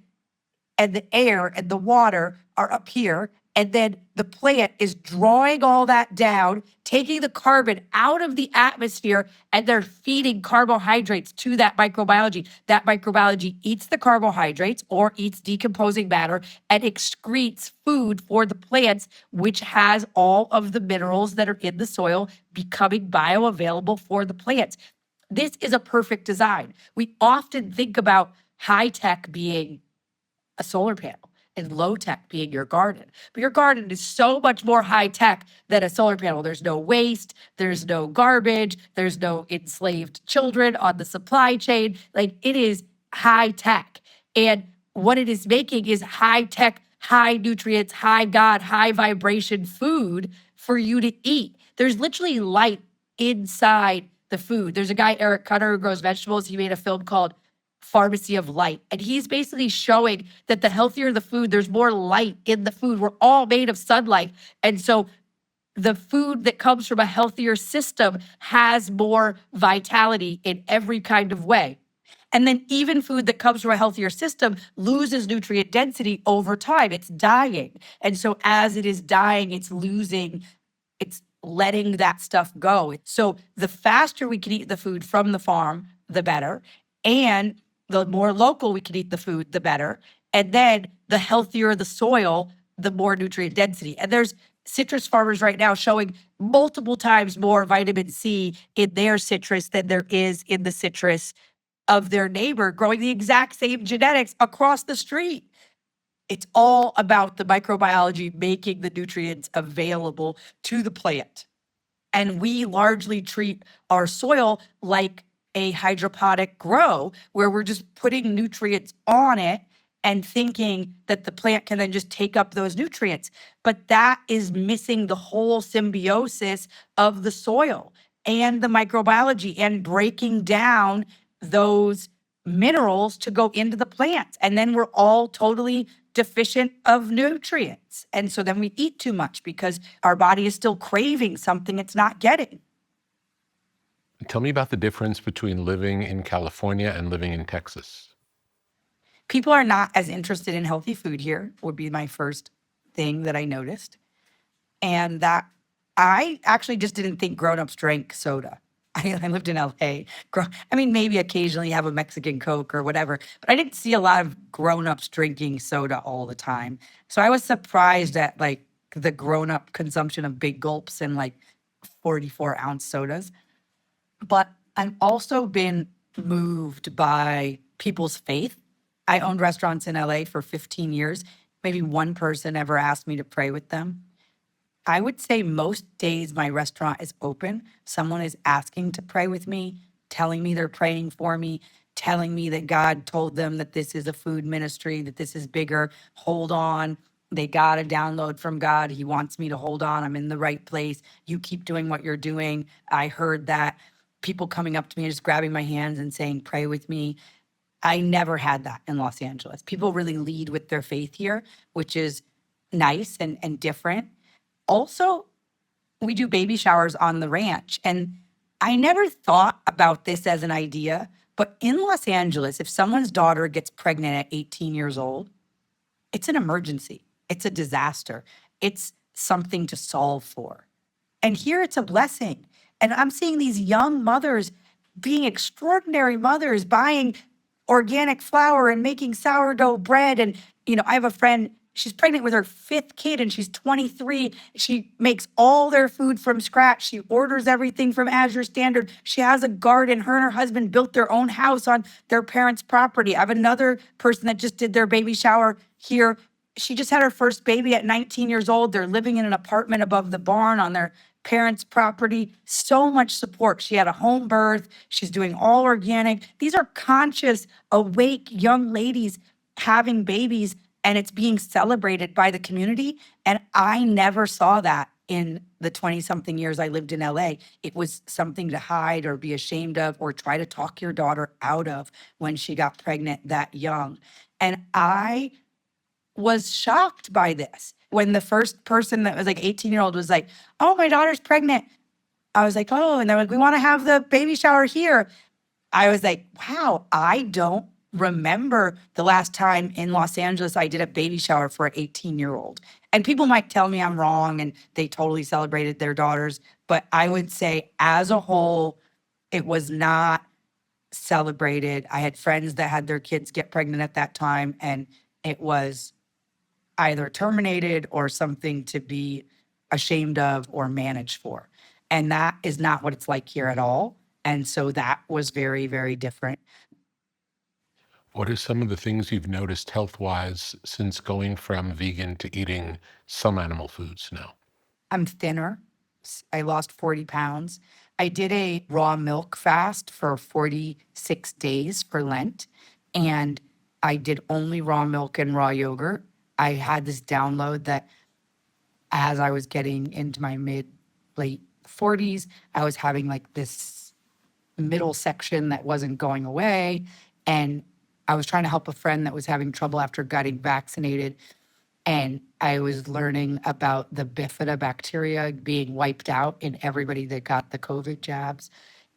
and the air and the water are up here. And then the plant is drawing all that down, taking the carbon out of the atmosphere, and they're feeding carbohydrates to that microbiology. That microbiology eats the carbohydrates or eats decomposing matter and excretes food for the plants, which has all of the minerals that are in the soil becoming bioavailable for the plants. This is a perfect design. We often think about high tech being a solar panel and low tech being your garden. But your garden is so much more high tech than a solar panel. There's no waste, there's no garbage, there's no enslaved children on the supply chain. Like, it is high tech. And what it is making is high tech, high nutrients, high God, high vibration food for you to eat. There's literally light inside the food. There's a guy, Eric Cutter, who grows vegetables. He made a film called Pharmacy of Light. And he's basically showing that the healthier the food, there's more light in the food. We're all made of sunlight. And so the food that comes from a healthier system has more vitality in every kind of way. And then even food that comes from a healthier system loses nutrient density over time. It's dying. And so as it is dying, it's letting that stuff go. So the faster we can eat the food from the farm, the better. And the more local we can eat the food, the better. And then the healthier the soil, the more nutrient density. And there's citrus farmers right now showing multiple times more vitamin C in their citrus than there is in the citrus of their neighbor growing the exact same genetics across the street. It's all about the microbiology making the nutrients available to the plant. And we largely treat our soil like a hydroponic grow, where we're just putting nutrients on it and thinking that the plant can then just take up those nutrients. But that is missing the whole symbiosis of the soil and the microbiology and breaking down those minerals to go into the plants. And then we're all totally deficient of nutrients. And so then we eat too much because our body is still craving something it's not getting.
Tell me about the difference between living in California and living in Texas.
People are not as interested in healthy food here, would be my first thing that I noticed. And that I actually just didn't think grown-ups drank soda. I lived in LA. Maybe occasionally have a Mexican Coke or whatever, but I didn't see a lot of grown-ups drinking soda all the time. So I was surprised at like the grown-up consumption of big gulps and like 44-ounce sodas. But I've also been moved by people's faith. I owned restaurants in LA for 15 years. Maybe one person ever asked me to pray with them. I would say most days my restaurant is open, someone is asking to pray with me, telling me they're praying for me, telling me that God told them that this is a food ministry, that this is bigger. Hold on. They got a download from God. He wants me to hold on. I'm in the right place. You keep doing what you're doing. I heard that. People coming up to me and just grabbing my hands and saying, pray with me. I never had that in Los Angeles. People really lead with their faith here, which is nice and different. Also, we do baby showers on the ranch. And I never thought about this as an idea, but in Los Angeles, if someone's daughter gets pregnant at 18 years old, it's an emergency. It's a disaster. It's something to solve for. And here it's a blessing. And I'm seeing these young mothers being extraordinary mothers, buying organic flour and making sourdough bread. And, I have a friend, She's pregnant with her 5th kid and she's 23. She makes all their food from scratch. She orders everything from Azure Standard. She has a garden. Her and her husband built their own house on their parents' property. I have another person that just did their baby shower here. She just had her first baby at 19 years old. They're living in an apartment above the barn on their parents' property. So much support. She had a home birth. She's doing all organic. These are conscious, awake young ladies having babies, and it's being celebrated by the community. And I never saw that in the 20-something years I lived in LA. It was something to hide or be ashamed of or try to talk your daughter out of when she got pregnant that young. And I was shocked by this. When the first person that was like 18-year-old was like, oh, my daughter's pregnant. I was like, oh, and they're like, we want to have the baby shower here. I was like, wow, I don't remember the last time in Los Angeles I did a baby shower for an 18-year-old. And people might tell me I'm wrong and they totally celebrated their daughters. But I would say as a whole, it was not celebrated. I had friends that had their kids get pregnant at that time, and it was either terminated or something to be ashamed of or managed for. And that is not what it's like here at all. And so that was very, very different.
What are some of the things you've noticed health-wise since going from vegan to eating some animal foods now?
I'm thinner. I lost 40 pounds. I did a raw milk fast for 46 days for Lent, and I did only raw milk and raw yogurt. I had this download that as I was getting into my late 40s, I was having like this middle section that wasn't going away. And I was trying to help a friend that was having trouble after getting vaccinated. And I was learning about the bifidobacteria being wiped out in everybody that got the COVID jabs.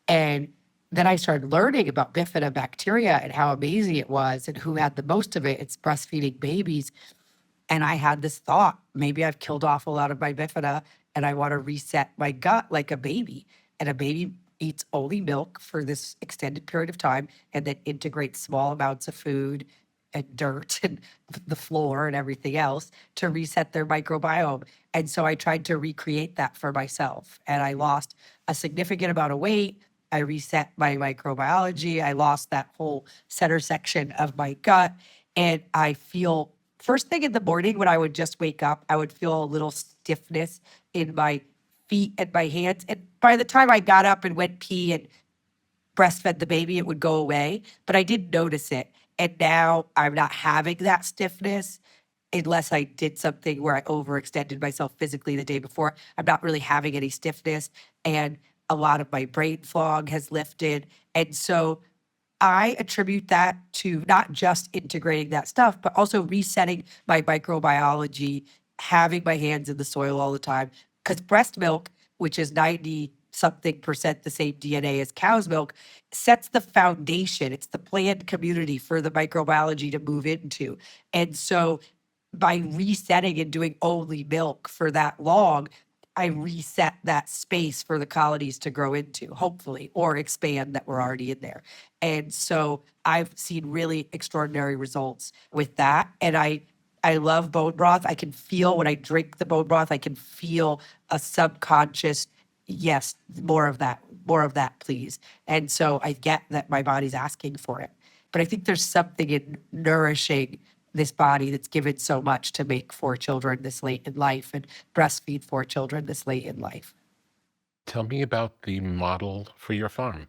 And then I started learning about bifidobacteria and how amazing it was and who had the most of it. It's breastfeeding babies. And I had this thought, maybe I've killed off a lot of my bifida and I want to reset my gut like a baby. And a baby eats only milk for this extended period of time and then integrates small amounts of food and dirt and the floor and everything else to reset their microbiome. And so I tried to recreate that for myself. And I lost a significant amount of weight. I reset my microbiology. I lost that whole center section of my gut. And I feel, first thing in the morning when I would just wake up, I would feel a little stiffness in my feet and my hands. And by the time I got up and went pee and breastfed the baby, it would go away. But I didn't notice it. And now I'm not having that stiffness unless I did something where I overextended myself physically the day before. I'm not really having any stiffness. And a lot of my brain fog has lifted. And so I attribute that to not just integrating that stuff, but also resetting my microbiology, having my hands in the soil all the time. Because breast milk, which is 90-something% the same DNA as cow's milk, sets the foundation. It's the planned community for the microbiology to move into. And so by resetting and doing only milk for that long, I reset that space for the colonies to grow into, hopefully, or expand that were already in there. And so I've seen really extraordinary results with that. And I love bone broth. I can feel when I drink the bone broth, I can feel a subconscious, yes, more of that, please. And so I get that my body's asking for it. But I think there's something in nourishing this body that's given so much to make 4 children this late in life and breastfeed 4 children this late in life.
Tell me about the model for your farm.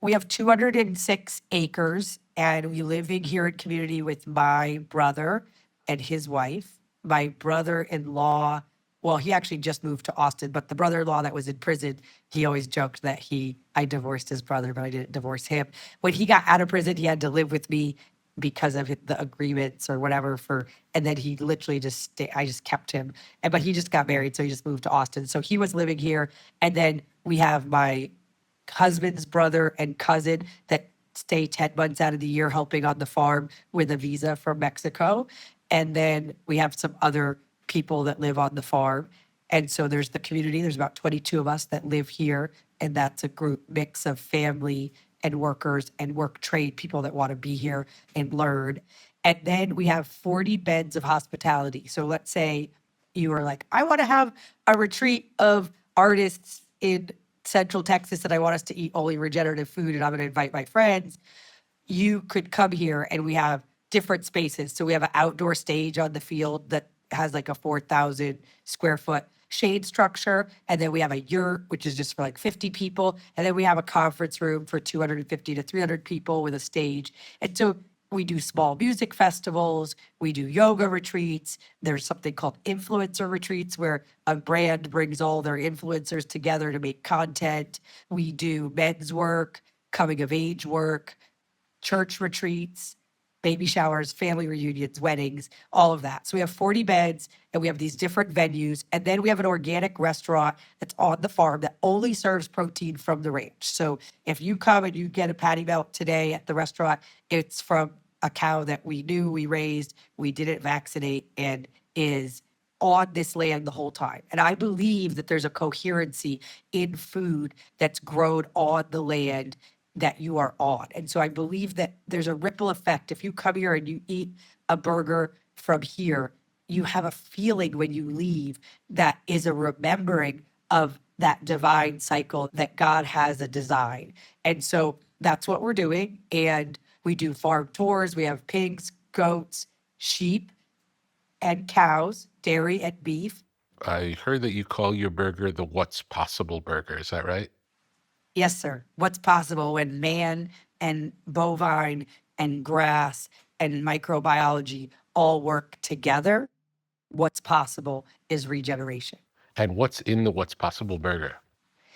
We have 206 acres, and we live in here in community with my brother and his wife. My brother-in-law, well, he actually just moved to Austin, but the brother-in-law that was in prison, he always joked that I divorced his brother, but I didn't divorce him. When he got out of prison, he had to live with me because of the agreements or whatever and then he literally I just kept him. But he just got married, so he just moved to Austin. So he was living here. And then we have my husband's brother and cousin that stay 10 months out of the year helping on the farm with a visa from Mexico. And then we have some other people that live on the farm. And so there's the community. There's about 22 of us that live here. And that's a group mix of family and workers and work trade people that want to be here and learn. And then we have 40 beds of hospitality. So let's say you are like, I want to have a retreat of artists in Central Texas and I want us to eat only regenerative food and I'm going to invite my friends. You could come here and we have different spaces. So we have an outdoor stage on the field that has like a 4,000 square foot shade structure. And then we have a yurt, which is just for like 50 people. And then we have a conference room for 250 to 300 people with a stage. And so we do small music festivals. We do yoga retreats. There's something called influencer retreats where a brand brings all their influencers together to make content. We do men's work, coming of age work, church retreats, baby showers, family reunions, weddings, all of that. So we have 40 beds and we have these different venues. And then we have an organic restaurant that's on the farm that only serves protein from the ranch. So if you come and you get a patty melt today at the restaurant, it's from a cow that we knew, we raised, we didn't vaccinate, and is on this land the whole time. And I believe that there's a coherency in food that's grown on the land that you are on. And so I believe that there's a ripple effect. If you come here and you eat a burger from here, you have a feeling when you leave that is a remembering of that divine cycle that God has a design. And so that's what we're doing. And we do farm tours. We have pigs, goats, sheep, and cows, dairy and beef.
I heard that you call your burger the What's Possible burger. Is that right?
Yes, sir. What's possible when man and bovine and grass and microbiology all work together? What's possible is regeneration.
And what's in the What's Possible burger?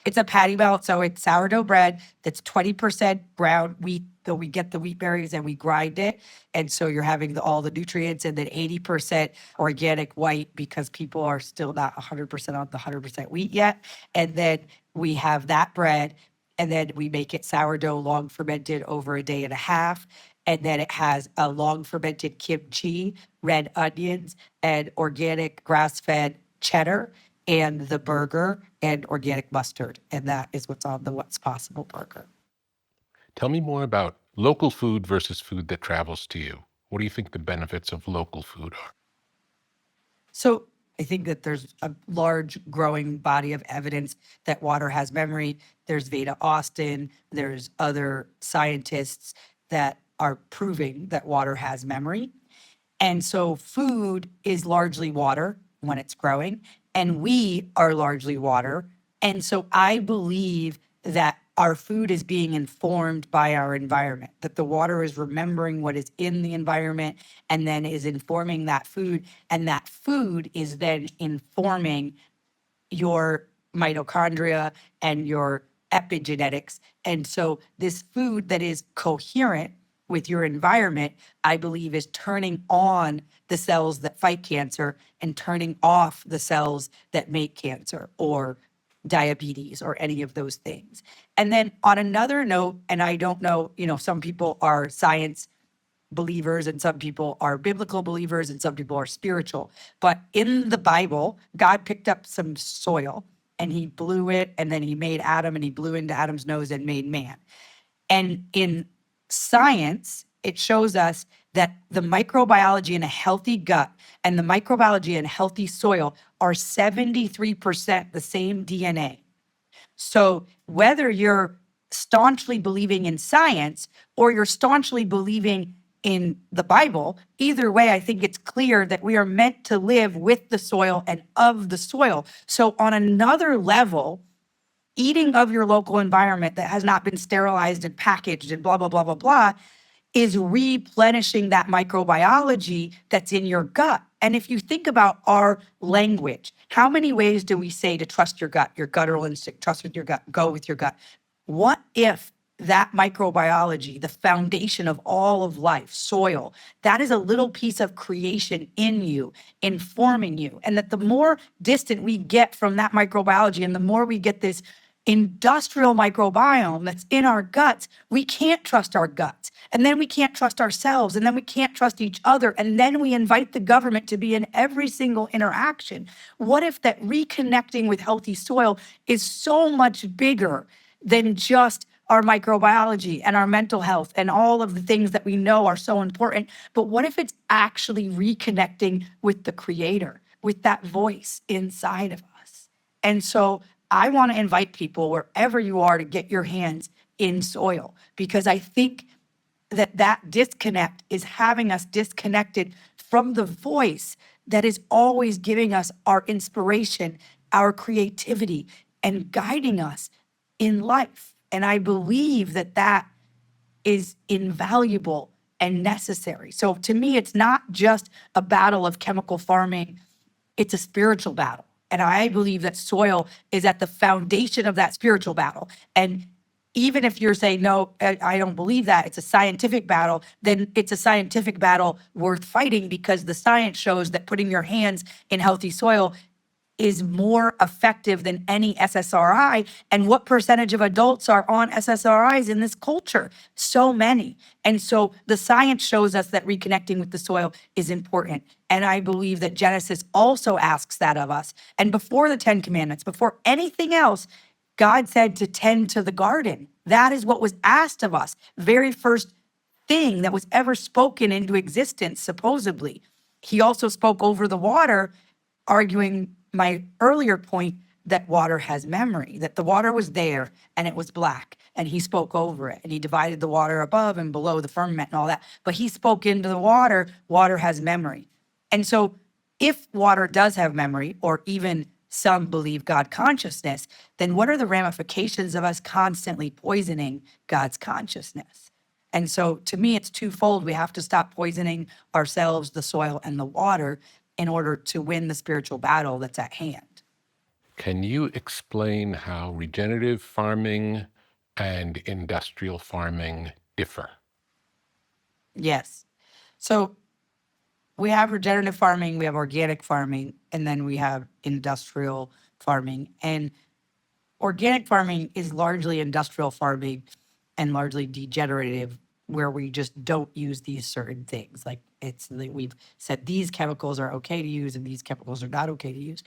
It's a patty melt, so it's sourdough bread that's 20% ground wheat. Though we get the wheat berries and we grind it, and so you're having all the nutrients, and then 80% organic white because people are still not 100% on the 100% wheat yet. And then we have that bread, and then we make it sourdough long fermented over a day and a half. And then it has a long fermented kimchi, red onions, and organic grass-fed cheddar, and the burger and organic mustard. And that is what's on the What's Possible burger.
Tell me more about local food versus food that travels to you. What do you think the benefits of local food are?
So I think that there's a large growing body of evidence that water has memory. There's Veda Austin, there's other scientists that are proving that water has memory. And so food is largely water when it's growing, and we are largely water. And so I believe that our food is being informed by our environment, that the water is remembering what is in the environment and then is informing that food. And that food is then informing your mitochondria and your epigenetics. And so this food that is coherent with your environment, I believe, is turning on the cells that fight cancer and turning off the cells that make cancer or diabetes or any of those things. And then on another note, and I don't know, some people are science believers and some people are biblical believers and some people are spiritual. But in the Bible, God picked up some soil and he blew it, and then he made Adam and he blew into Adam's nose and made man. And in science, it shows us that the microbiology in a healthy gut and the microbiology in healthy soil are 73% the same DNA. So whether you're staunchly believing in science or you're staunchly believing in the Bible, either way, I think it's clear that we are meant to live with the soil and of the soil. So on another level, eating of your local environment that has not been sterilized and packaged and blah, blah, blah, blah, blah, is replenishing that microbiology that's in your gut. And if you think about our language, how many ways do we say to trust your gut, your guttural instinct, trust with your gut, go with your gut? What if that microbiology, the foundation of all of life, soil, that is a little piece of creation in you, informing you, and that the more distant we get from that microbiology and the more we get this industrial microbiome that's in our guts, we can't trust our guts. And then we can't trust ourselves. And then we can't trust each other. And then we invite the government to be in every single interaction. What if that reconnecting with healthy soil is so much bigger than just our microbiology and our mental health and all of the things that we know are so important. But what if it's actually reconnecting with the creator, with that voice inside of us? And so I want to invite people wherever you are to get your hands in soil, because I think that disconnect is having us disconnected from the voice that is always giving us our inspiration, our creativity, and guiding us in life. And I believe that is invaluable and necessary. So to me, it's not just a battle of chemical farming, it's a spiritual battle. And I believe that soil is at the foundation of that spiritual battle. And even if you're saying, no, I don't believe that, it's a scientific battle, then it's a scientific battle worth fighting, because the science shows that putting your hands in healthy soil is more effective than any SSRI. And what percentage of adults are on SSRIs in this culture? So many. And so the science shows us that reconnecting with the soil is important. And I believe that Genesis also asks that of us. And before the 10 Commandments, before anything else, God said to tend to the garden. That is what was asked of us. Very first thing that was ever spoken into existence, supposedly. He also spoke over the water, arguing my earlier point that water has memory, that the water was there and it was black, and he spoke over it, and he divided the water above and below the firmament and all that. But he spoke into the water, water has memory. And so if water does have memory, or even some believe God consciousness, then what are the ramifications of us constantly poisoning God's consciousness? And so to me, it's twofold. We have to stop poisoning ourselves, the soil, and the water in order to win the spiritual battle that's at hand.
Can you explain how regenerative farming and industrial farming differ?
Yes. So we have regenerative farming, we have organic farming, and then we have industrial farming. And organic farming is largely industrial farming and largely degenerative, where we just don't use these certain things. Like we've said these chemicals are okay to use and these chemicals are not okay to use.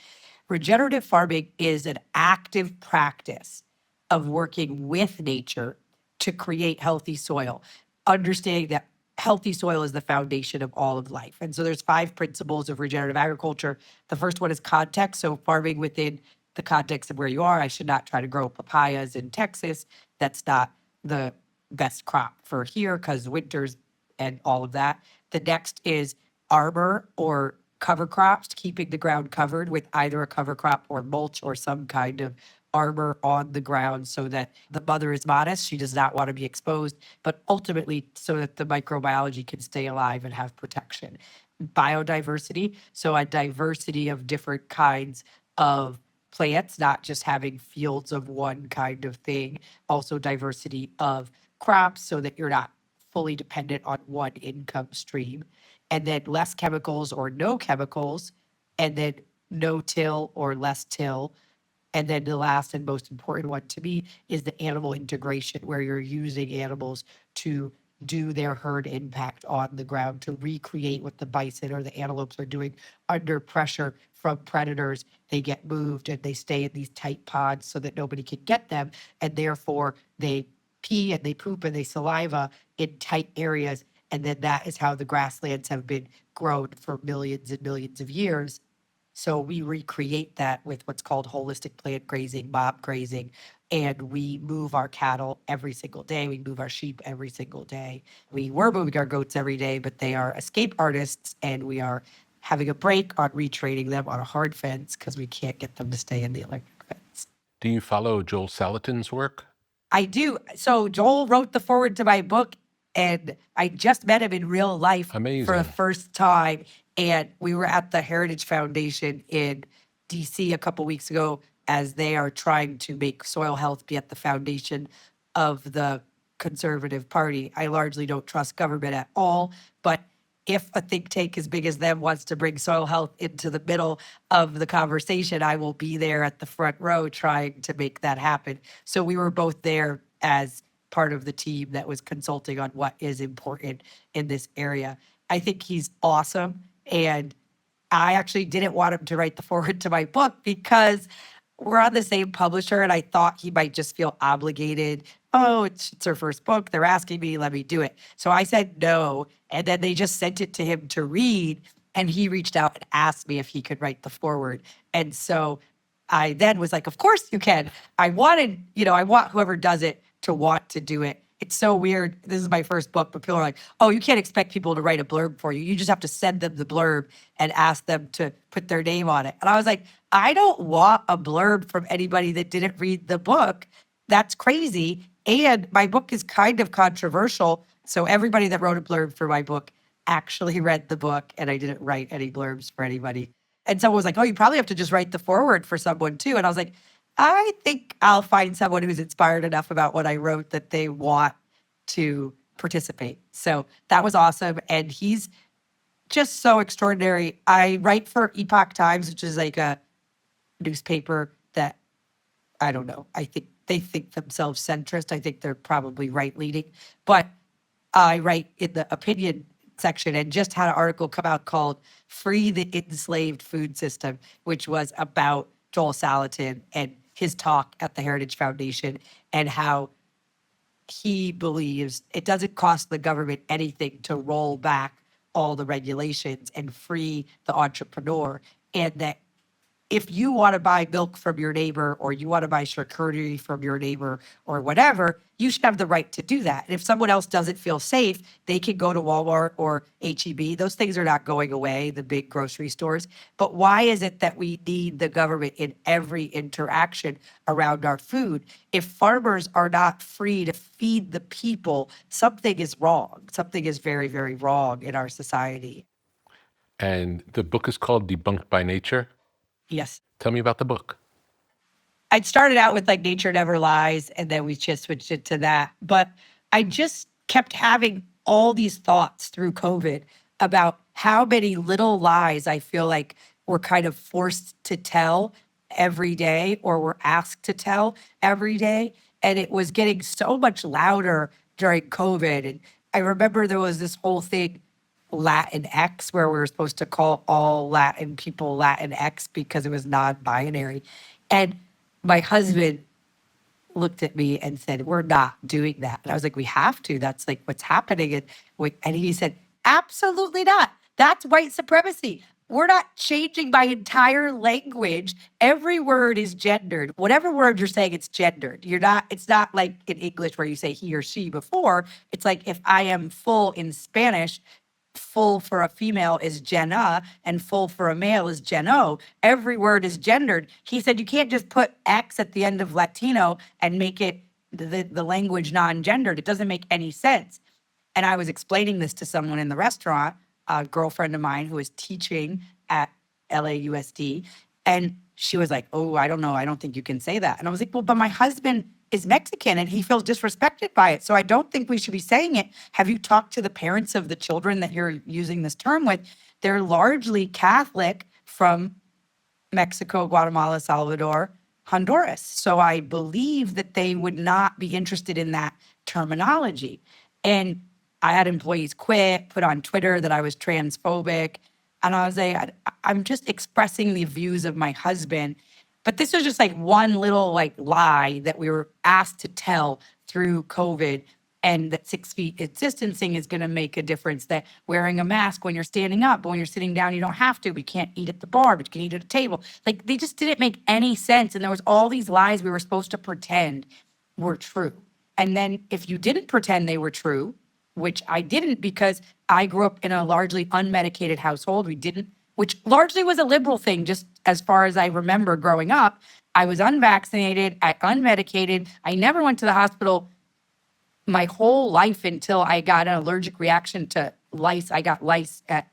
Regenerative farming is an active practice of working with nature to create healthy soil, understanding that healthy soil is the foundation of all of life. And so there's 5 principles of regenerative agriculture. The first one is context. So farming within the context of where you are. I should not try to grow papayas in Texas. That's not the best crop for here because winters and all of that. The next is arbor or cover crops, keeping the ground covered with either a cover crop or mulch or some kind of arbor on the ground, so that the mother is modest. She does not want to be exposed, but ultimately so that the microbiology can stay alive and have protection. Biodiversity, so a diversity of different kinds of plants, not just having fields of one kind of thing, also diversity of crops so that you're not fully dependent on one income stream. And then less chemicals or no chemicals, and then no till or less till. And then the last and most important one to me is the animal integration, where you're using animals to do their herd impact on the ground, to recreate what the bison or the antelopes are doing under pressure from predators. They get moved and they stay in these tight pods so that nobody can get them. And therefore they pee and they poop and they saliva in tight areas. And then that is how the grasslands have been grown for millions and millions of years. So we recreate that with what's called holistic plant grazing, mob grazing, and we move our cattle every single day. We move our sheep every single day. We were moving our goats every day, but they are escape artists, and we are having a break on retraining them on a hard fence because we can't get them to stay in the electric fence.
Do you follow Joel Salatin's work?
I do. So Joel wrote the foreword to my book, and I just met him in real life for
Amazing.
the first time. And we were at the Heritage Foundation in DC a couple weeks ago, as they are trying to make soil health be at the foundation of the Conservative Party. I largely don't trust government at all, but if a think tank as big as them wants to bring soil health into the middle of the conversation, I will be there at the front row trying to make that happen. So we were both there as part of the team that was consulting on what is important in this area. I think he's awesome. And I actually didn't want him to write the foreword to my book because we're on the same publisher, and I thought he might just feel obligated. Oh, it's her first book. They're asking me, let me do it. So I said no. And then they just sent it to him to read. And he reached out and asked me if he could write the foreword. And so I then was like, of course you can. I wanted, I want whoever does it to want to do it. It's so weird. This is my first book, but people are like, oh, you can't expect people to write a blurb for you. You just have to send them the blurb and ask them to put their name on it. And I was like, I don't want a blurb from anybody that didn't read the book. That's crazy. And my book is kind of controversial. So everybody that wrote a blurb for my book actually read the book, and I didn't write any blurbs for anybody. And someone was like, oh, you probably have to just write the foreword for someone too. And I was like, I think I'll find someone who's inspired enough about what I wrote that they want to participate. So that was awesome. And he's just so extraordinary. I write for Epoch Times, which is like a newspaper that, I don't know, I think they think themselves centrist. I think they're probably right-leaning. But I write in the opinion section and just had an article come out called Free the Enslaved Food System, which was about Joel Salatin and his talk at the Heritage Foundation and how he believes it doesn't cost the government anything to roll back all the regulations and free the entrepreneur, and that if you want to buy milk from your neighbor or you want to buy charcuterie from your neighbor or whatever, you should have the right to do that. And if someone else doesn't feel safe, they can go to Walmart or H-E-B. Those things are not going away, the big grocery stores. But why is it that we need the government in every interaction around our food? If farmers are not free to feed the people, something is wrong. Something is very, very wrong in our society.
And the book is called Debunked by Nature.
Yes.
Tell me about the book.
I'd started out with like Nature Never Lies, and then we just switched it to that. But I just kept having all these thoughts through COVID about how many little lies I feel like we're kind of forced to tell every day, or we're asked to tell every day. And it was getting so much louder during COVID. And I remember there was this whole thing, Latinx, where we were supposed to call all Latin people Latinx because it was non-binary. And my husband looked at me and said, we're not doing that. And I was like, we have to. That's like what's happening. And he said, absolutely not. That's white supremacy. We're not changing my entire language. Every word is gendered. Whatever word you're saying, it's gendered. It's not like in English where you say he or she before. It's like if I am full in Spanish, full for a female is Jenna and full for a male is Jeno. Every word is gendered. He said, you can't just put X at the end of Latino and make it the language non-gendered. It doesn't make any sense. And I was explaining this to someone in the restaurant, a girlfriend of mine who was teaching at LAUSD. And she was like, oh, I don't know. I don't think you can say that. And I was like, well, but my husband is Mexican and he feels disrespected by it. So I don't think we should be saying it. Have you talked to the parents of the children that you're using this term with? They're largely Catholic from Mexico, Guatemala, Salvador, Honduras. So I believe that they would not be interested in that terminology. And I had employees quit, put on Twitter that I was transphobic. And I was like, I'm just expressing the views of my husband. But this was just like one little like lie that we were asked to tell through COVID, and that 6 feet distancing is going to make a difference, that wearing a mask when you're standing up, but when you're sitting down, you don't have to. We can't eat at the bar, but you can eat at a table. Like they just didn't make any sense. And there was all these lies we were supposed to pretend were true. And then if you didn't pretend they were true, which I didn't because I grew up in a largely unmedicated household. Which largely was a liberal thing, just as far as I remember growing up. I was unvaccinated, unmedicated. I never went to the hospital my whole life until I got an allergic reaction to lice. I got lice at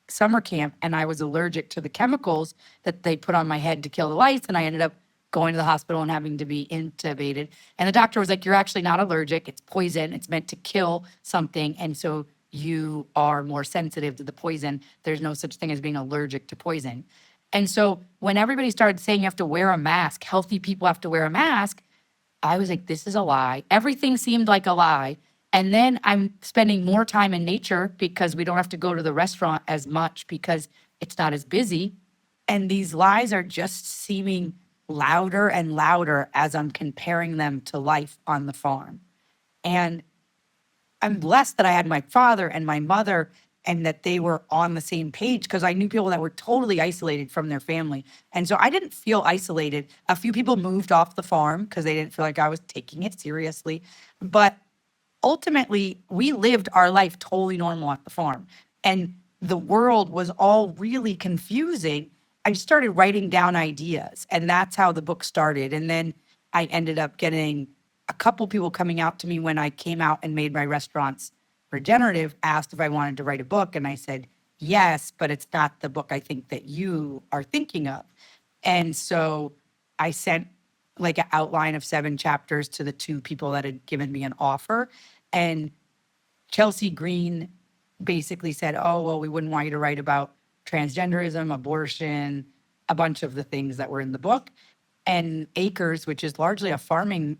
summer camp, and I was allergic to the chemicals that they put on my head to kill the lice, and I ended up going to the hospital and having to be intubated. And the doctor was like, you're actually not allergic. It's poison. It's meant to kill something. And so you are more sensitive to the poison. There's no such thing as being allergic to poison. And so when everybody started saying you have to wear a mask, healthy people have to wear a mask, I was like, this is a lie. Everything seemed like a lie. And then I'm spending more time in nature because we don't have to go to the restaurant as much because it's not as busy. And these lies are just seeming louder and louder as I'm comparing them to life on the farm. And I'm blessed that I had my father and my mother and that they were on the same page, because I knew people that were totally isolated from their family. And so I didn't feel isolated. A few people moved off the farm because they didn't feel like I was taking it seriously. But ultimately, we lived our life totally normal at the farm. And the world was all really confusing. I started writing down ideas, and that's how the book started. And then I ended up getting a couple people coming out to me when I came out and made my restaurants regenerative, asked if I wanted to write a book. And I said, yes, but it's not the book I think that you are thinking of. And so I sent like an outline of 7 chapters to the 2 people that had given me an offer. And Chelsea Green basically said, oh, well, we wouldn't want you to write about transgenderism, abortion, a bunch of the things that were in the book. And Acres, which is largely a farming,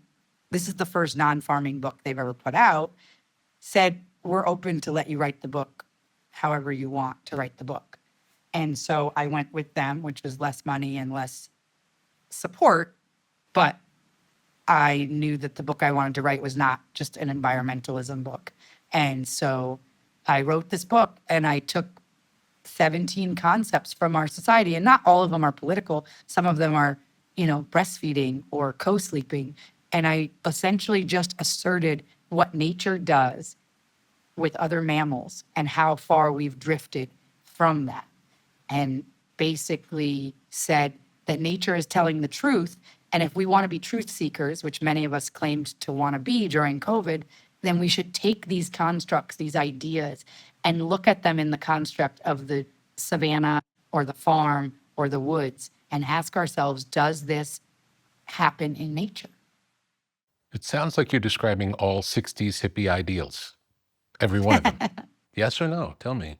this is the first non-farming book they've ever put out, said, we're open to let you write the book however you want to write the book. And so I went with them, which was less money and less support, but I knew that the book I wanted to write was not just an environmentalism book. And so I wrote this book, and I took 17 concepts from our society, and not all of them are political. Some of them are, breastfeeding or co-sleeping. And I essentially just asserted what nature does with other mammals and how far we've drifted from that. And basically said that nature is telling the truth. And if we want to be truth seekers, which many of us claimed to want to be during COVID, then we should take these constructs, these ideas, and look at them in the construct of the savanna or the farm or the woods and ask ourselves, does this happen in nature?
It sounds like you're describing all 60s hippie ideals. Every one of them. Yes or no? Tell me.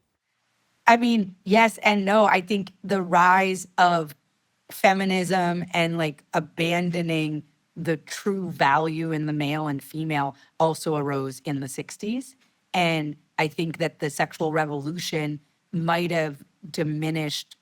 I mean, yes and no. I think the rise of feminism and like abandoning the true value in the male and female also arose in the 60s. And I think that the sexual revolution might have diminished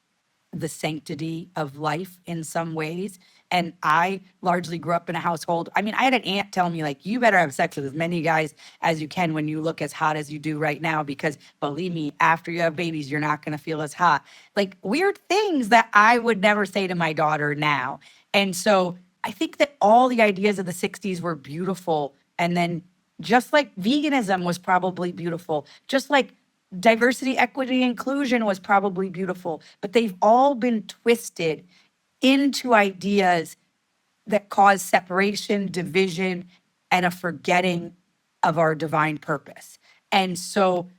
the sanctity of life in some ways. And I largely grew up in a household. I mean, I had an aunt tell me, like, you better have sex with as many guys as you can when you look as hot as you do right now, because believe me, after you have babies, you're not going to feel as hot. Like weird things that I would never say to my daughter now. And so I think that all the ideas of the 60s were beautiful. And then just like veganism was probably beautiful, just like diversity, equity, inclusion was probably beautiful, but they've all been twisted into ideas that cause separation, division, and a forgetting of our divine purpose. And so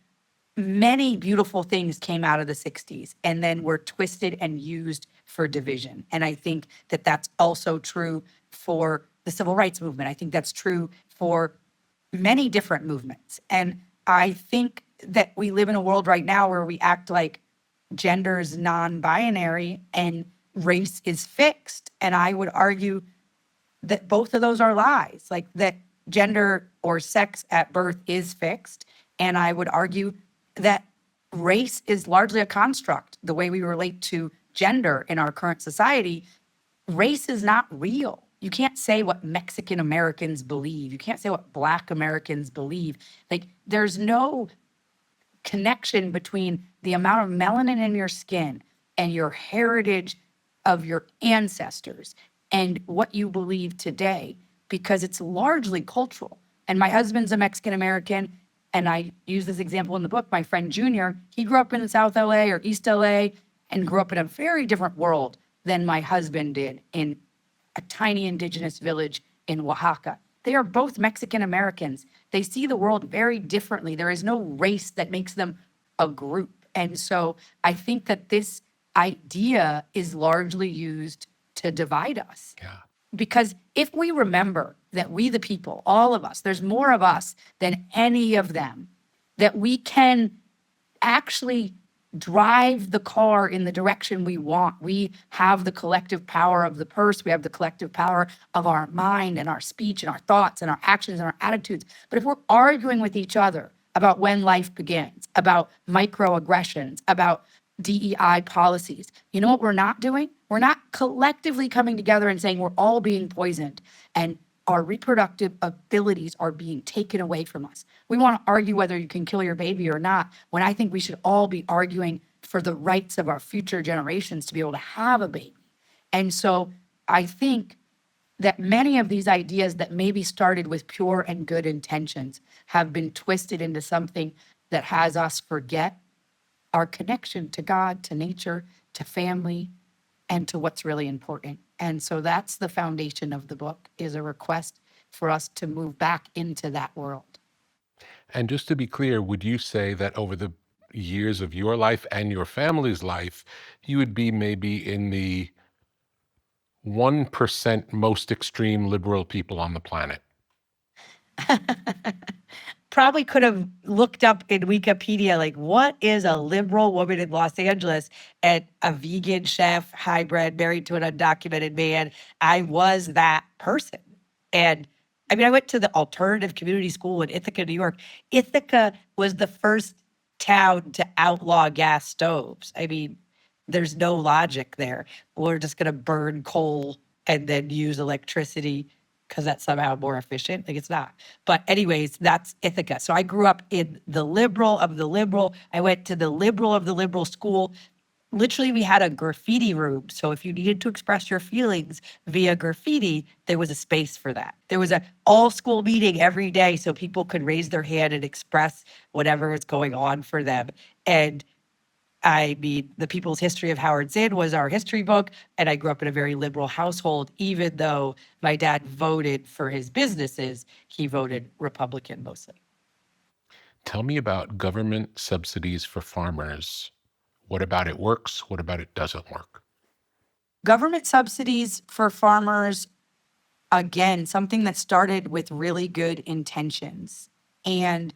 many beautiful things came out of the 60s and then were twisted and used for division. And I think that that's also true for the civil rights movement. I think that's true for many different movements. And I think that we live in a world right now where we act like gender is non-binary and race is fixed. And I would argue that both of those are lies, like that gender or sex at birth is fixed. And I would argue that race is largely a construct. The way we relate to gender in our current society, race is not real. You can't say what Mexican Americans believe. You can't say what Black Americans believe. Like there's no connection between the amount of melanin in your skin and your heritage of your ancestors and what you believe today, because it's largely cultural. And my husband's a Mexican American, and I use this example in the book. My friend Junior, he grew up in South LA or East LA and grew up in a very different world than my husband did in a tiny indigenous village in Oaxaca. They are both Mexican Americans. They see the world very differently. There is no race that makes them a group. And so I think that this idea is largely used to divide us.
Yeah.
Because if we remember that we, the people, all of us, there's more of us than any of them, that we can actually drive the car in the direction we want. We have the collective power of the purse. We have the collective power of our mind and our speech and our thoughts and our actions and our attitudes. But if we're arguing with each other about when life begins, about microaggressions, about DEI policies. You know what we're not doing? We're not collectively coming together and saying we're all being poisoned and our reproductive abilities are being taken away from us. We want to argue whether you can kill your baby or not, when I think we should all be arguing for the rights of our future generations to be able to have a baby. And so I think that many of these ideas that maybe started with pure and good intentions have been twisted into something that has us forget our connection to God, to nature, to family, and to what's really important. And so that's the foundation of the book, is a request for us to move back into that world.
And just to be clear, would you say that over the years of your life and your family's life, you would be maybe in the 1% most extreme liberal people on the planet?
Probably could have looked up in Wikipedia, like, what is a liberal woman in Los Angeles and a vegan chef, hybrid, married to an undocumented man. I was that person. And I mean, I went to the alternative community school in Ithaca, New York. Ithaca was the first town to outlaw gas stoves. I mean, there's no logic there. We're just going to burn coal and then use electricity because that's somehow more efficient. Like, it's not. But anyways, that's Ithaca. So I grew up in the liberal of the liberal. I went to the liberal of the liberal school. Literally, we had a graffiti room. So if you needed to express your feelings via graffiti, there was a space for that. There was a all school meeting every day so people could raise their hand and express whatever was going on for them. And I mean, The People's History of Howard Zinn was our history book, and I grew up in a very liberal household. Even though my dad voted for his businesses, he voted Republican mostly.
Tell me about government subsidies for farmers. What about it works? What about it doesn't work?
Government subsidies for farmers, again, something that started with really good intentions and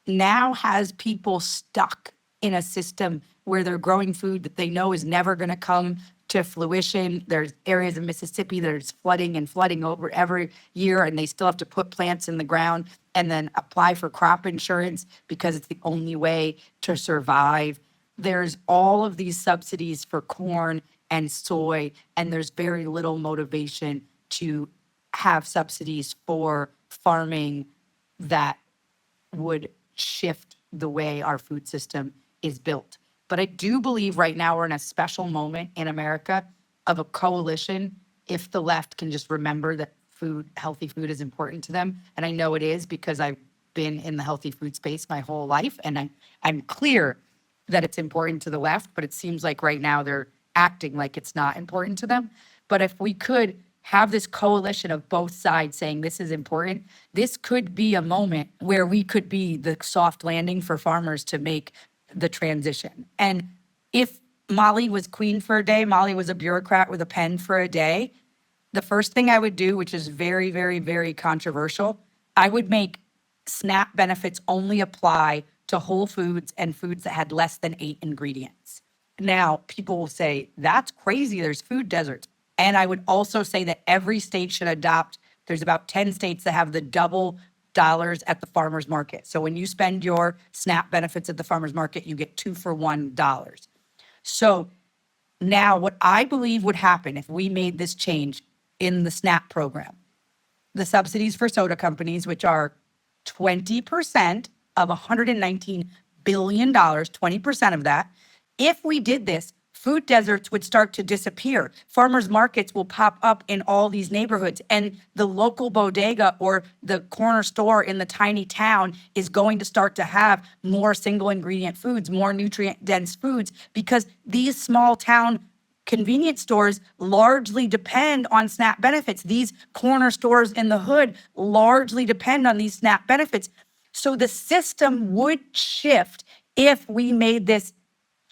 now has people stuck in a system where they're growing food that they know is never going to come to fruition. There's areas of Mississippi that is flooding over every year, and they still have to put plants in the ground and then apply for crop insurance because it's the only way to survive. There's all of these subsidies for corn and soy, and there's very little motivation to have subsidies for farming that would shift the way our food system is built. But I do believe right now we're in a special moment in America of a coalition, if the left can just remember that healthy food is important to them. And I know it is because I've been in the healthy food space my whole life. And I'm clear that it's important to the left, but it seems like right now they're acting like it's not important to them. But if we could have this coalition of both sides saying this is important, this could be a moment where we could be the soft landing for farmers to make the transition. And if Mollie was queen for a day, Mollie was a bureaucrat with a pen for a day, the first thing I would do, which is very, very, very controversial, I would make SNAP benefits only apply to whole foods and foods that had less than 8 ingredients. Now, people will say, that's crazy, there's food deserts. And I would also say that every state should adopt, there's about 10 states that have the double dollars at the farmer's market. So when you spend your SNAP benefits at the farmer's market, you get 2 for $1. So now what I believe would happen if we made this change in the SNAP program, the subsidies for soda companies, which are 20% of $119 billion, 20% of that, if we did this, food deserts would start to disappear. Farmers markets will pop up in all these neighborhoods, and the local bodega or the corner store in the tiny town is going to start to have more single ingredient foods, more nutrient dense foods, because these small town convenience stores largely depend on SNAP benefits. These corner stores in the hood largely depend on these SNAP benefits. So the system would shift if we made this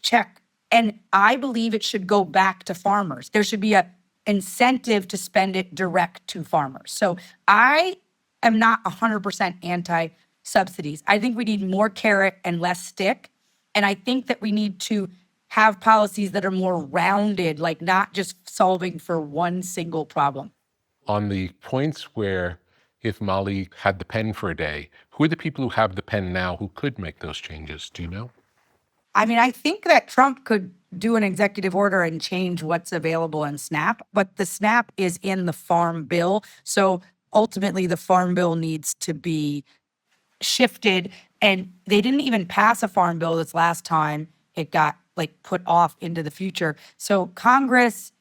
check. And I believe it should go back to farmers. There should be an incentive to spend it direct to farmers. So I am not 100% anti-subsidies. I think we need more carrot and less stick. And I think that we need to have policies that are more rounded, like not just solving for one single problem.
On the points where if Mollie had the pen for a day, who are the people who have the pen now who could make those changes? Do you know?
I mean, I think that Trump could do an executive order and change what's available in SNAP, but the SNAP is in the Farm Bill. So ultimately, the Farm Bill needs to be shifted. And they didn't even pass a Farm Bill this last time. It got like put off into the future. So Congress,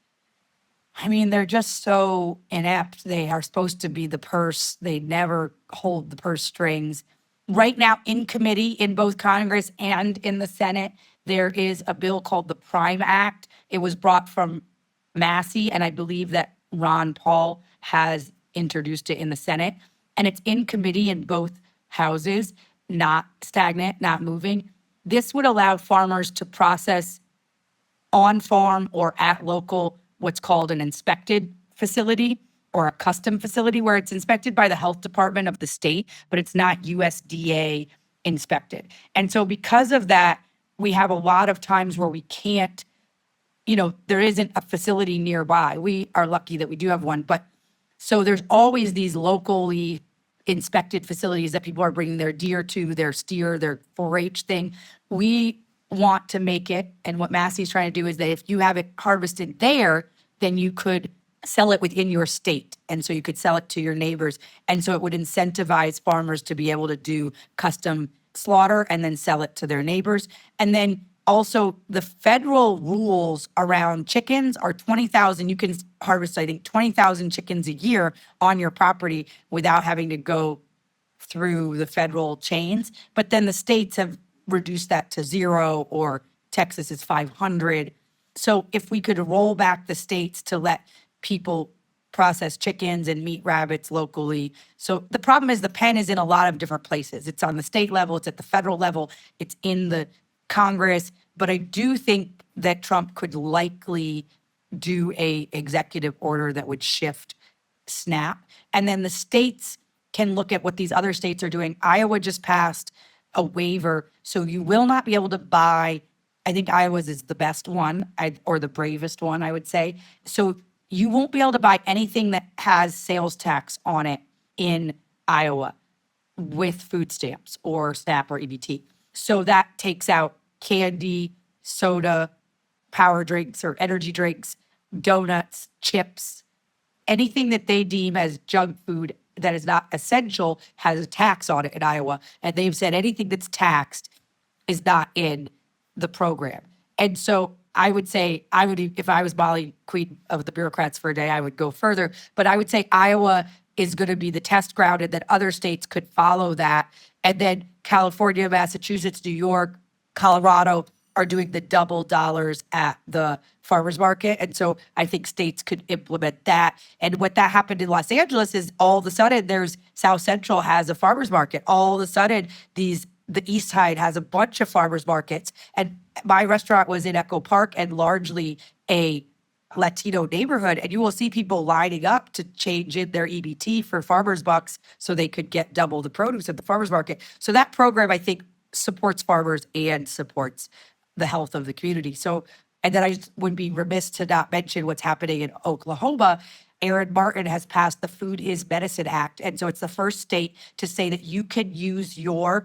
I mean, they're just so inept. They are supposed to be the purse. They never hold the purse strings. Right now, in committee, in both Congress and in the Senate, there is a bill called the Prime Act. It was brought from Massey, and I believe that Ron Paul has introduced it in the Senate. And it's in committee in both houses, not stagnant, not moving. This would allow farmers to process on farm or at local, what's called an inspected facility or a custom facility, where it's inspected by the health department of the state, but it's not USDA inspected. And so because of that, we have a lot of times where we can't, there isn't a facility nearby. We are lucky that we do have one, but so there's always these locally inspected facilities that people are bringing their deer to, their steer, their 4-H thing. We want to make it, and what Massey's trying to do is that if you have it harvested there, then you could sell it within your state. And so you could sell it to your neighbors. And so it would incentivize farmers to be able to do custom slaughter and then sell it to their neighbors. And then also the federal rules around chickens are 20,000. You can harvest, I think, 20,000 chickens a year on your property without having to go through the federal chains. But then the states have reduced that to 0, or Texas is 500. So if we could roll back the states to let people process chickens and meat rabbits locally. So the problem is the pen is in a lot of different places. It's on the state level, it's at the federal level, it's in the Congress. But I do think that Trump could likely do a executive order that would shift SNAP. And then the states can look at what these other states are doing. Iowa just passed a waiver, so you will not be able to buy, I think Iowa's is the best one, or the bravest one, I would say. So you won't be able to buy anything that has sales tax on it in Iowa with food stamps or SNAP or EBT. So that takes out candy, soda, power drinks or energy drinks, donuts, chips, anything that they deem as junk food that is not essential has a tax on it in Iowa. And they've said anything that's taxed is not in the program. And so I would say, if I was Mollie, queen of the bureaucrats for a day, I would go further. But I would say Iowa is going to be the test ground, and that other states could follow that. And then California, Massachusetts, New York, Colorado are doing the double dollars at the farmers market. And so I think states could implement that. And what that happened in Los Angeles is all of a sudden South Central has a farmers market. All of a sudden the East Side has a bunch of farmers markets. And my restaurant was in Echo Park and largely a Latino neighborhood. And you will see people lining up to change in their EBT for farmers bucks so they could get double the produce at the farmers market. So that program, I think, supports farmers and supports the health of the community. So, and then I just would be remiss to not mention what's happening in Oklahoma. Aaron Martin has passed the Food is Medicine Act. And so it's the first state to say that you can use your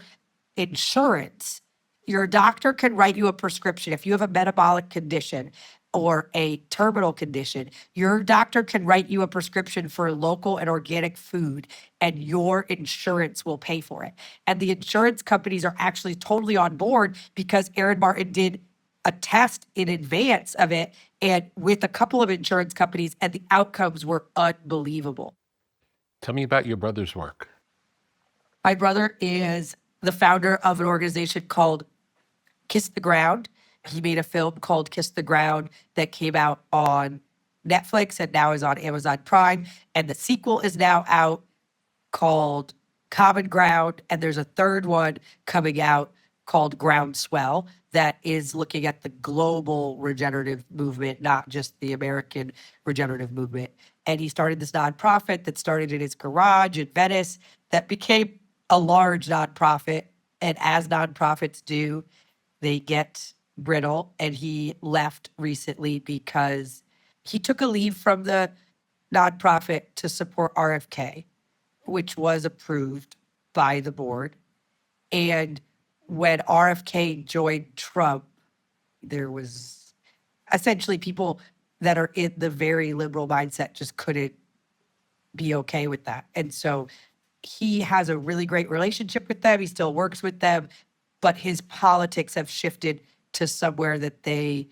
insurance. Your doctor can write you a prescription. If you have a metabolic condition or a terminal condition, your doctor can write you a prescription for local and organic food, and your insurance will pay for it. And the insurance companies are actually totally on board because Aaron Martin did a test in advance of it and with a couple of insurance companies, and the outcomes were unbelievable.
Tell me about your brother's work.
My brother is the founder of an organization called Kiss the Ground. He made a film called Kiss the Ground that came out on Netflix and now is on Amazon Prime. And the sequel is now out called Common Ground. And there's a third one coming out called Groundswell that is looking at the global regenerative movement, not just the American regenerative movement. And he started this nonprofit that started in his garage in Venice that became a large nonprofit. And as nonprofits do, they get brittle. And he left recently because he took a leave from the nonprofit to support RFK, which was approved by the board. And when RFK joined Trump, there was essentially people that are in the very liberal mindset just couldn't be okay with that. And so he has a really great relationship with them. He still works with them, but his politics have shifted to somewhere that they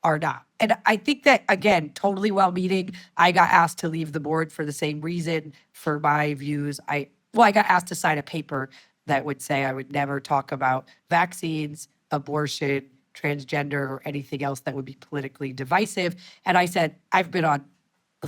are not. And I think that, again, totally well-meaning. I got asked to leave the board for the same reason for my views. I got asked to sign a paper that would say I would never talk about vaccines, abortion, transgender, or anything else that would be politically divisive. And I said, I've been on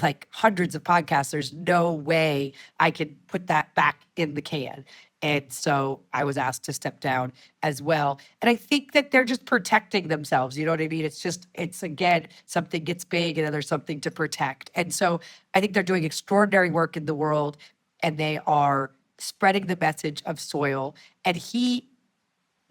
like hundreds of podcasts. There's no way I can put that back in the can. And so I was asked to step down as well. And I think that they're just protecting themselves. You know what I mean? It's again, something gets big and then there's something to protect. And so I think they're doing extraordinary work in the world and they are spreading the message of soil. And he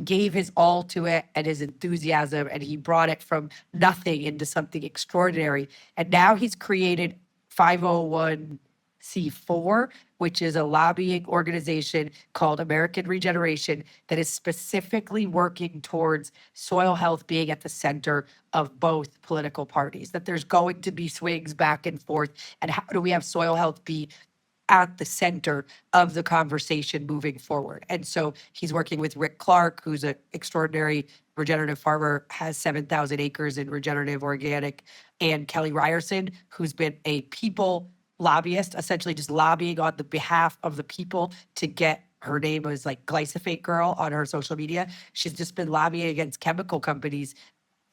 gave his all to it and his enthusiasm, and he brought it from nothing into something extraordinary. And now he's created 501c4, which is a lobbying organization called American Regeneration that is specifically working towards soil health being at the center of both political parties, that there's going to be swings back and forth. And how do we have soil health be at the center of the conversation moving forward? And so he's working with Rick Clark, who's an extraordinary regenerative farmer, has 7,000 acres in regenerative organic, and Kelly Ryerson, who's been a people lobbyist, essentially just lobbying on the behalf of the people to get, her name was like Glyphosate Girl on her social media. She's just been lobbying against chemical companies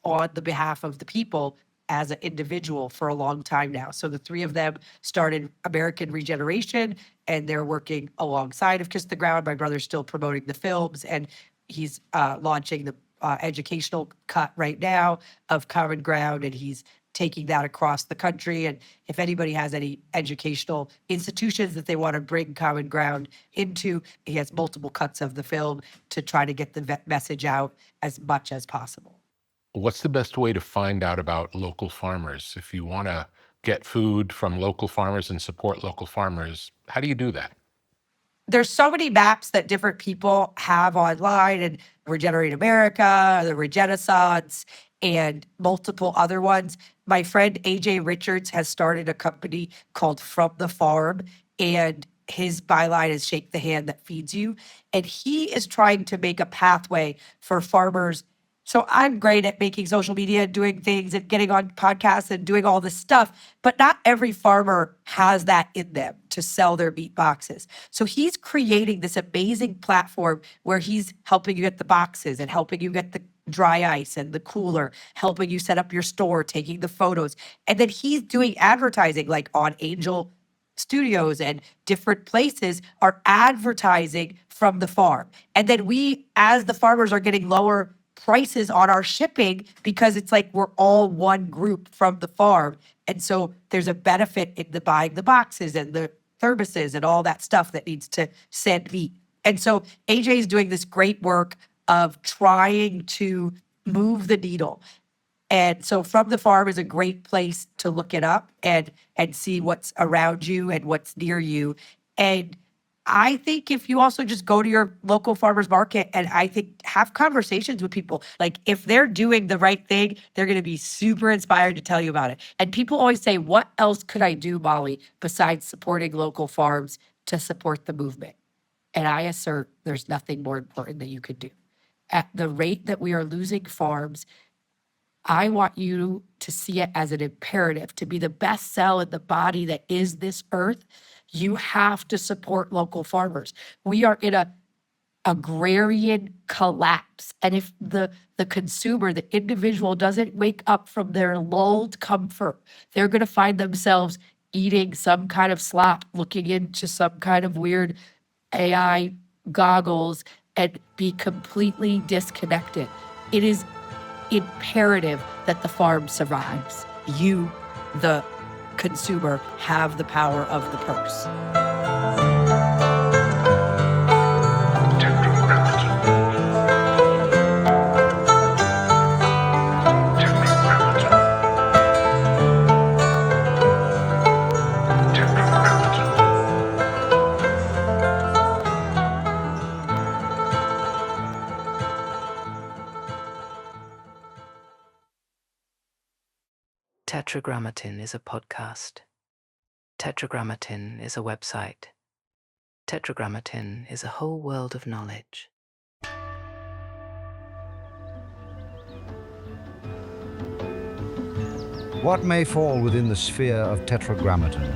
on the behalf of the people as an individual for a long time now. So the three of them started American Regeneration, and they're working alongside of Kiss the Ground. My brother's still promoting the films, and he's launching the educational cut right now of Common Ground, and he's taking that across the country. And if anybody has any educational institutions that they want to bring Common Ground into, he has multiple cuts of the film to try to get the message out as much as possible.
What's the best way to find out about local farmers? If you want to get food from local farmers and support local farmers, how do you do that?
There's so many maps that different people have online, and Regenerate America, the Regenaissance, and multiple other ones. My friend AJ Richards has started a company called From the Farm, and his byline is Shake the Hand That Feeds You. And he is trying to make a pathway for farmers. So I'm great at making social media, doing things and getting on podcasts and doing all this stuff, but not every farmer has that in them to sell their meat boxes. So he's creating this amazing platform where he's helping you get the boxes and helping you get the dry ice and the cooler, helping you set up your store, taking the photos. And then he's doing advertising like on Angel Studios and different places are advertising from the farm. And then we, as the farmers, are getting lower prices on our shipping because it's like we're all one group from the farm. And so there's a benefit in the buying the boxes and the thermoses and all that stuff that needs to send meat. And so AJ is doing this great work of trying to move the needle. And so From the Farm is a great place to look it up and see what's around you and what's near you. And I think if you also just go to your local farmer's market and I think have conversations with people, like if they're doing the right thing, they're going to be super inspired to tell you about it. And people always say, what else could I do, Mollie, besides supporting local farms to support the movement? And I assert there's nothing more important that you could do. At the rate that we are losing farms, I want you to see it as an imperative to be the best cell in the body that is this earth. You have to support local farmers. We are in a agrarian collapse. And if the consumer, the individual doesn't wake up from their lulled comfort, they're going to find themselves eating some kind of slop, looking into some kind of weird AI goggles and be completely disconnected. It is imperative that the farm survives. You, the consumer, have the power of the purse.
Tetragrammaton is a podcast. Tetragrammaton is a website. Tetragrammaton is a whole world of knowledge.
What may fall within the sphere of Tetragrammaton?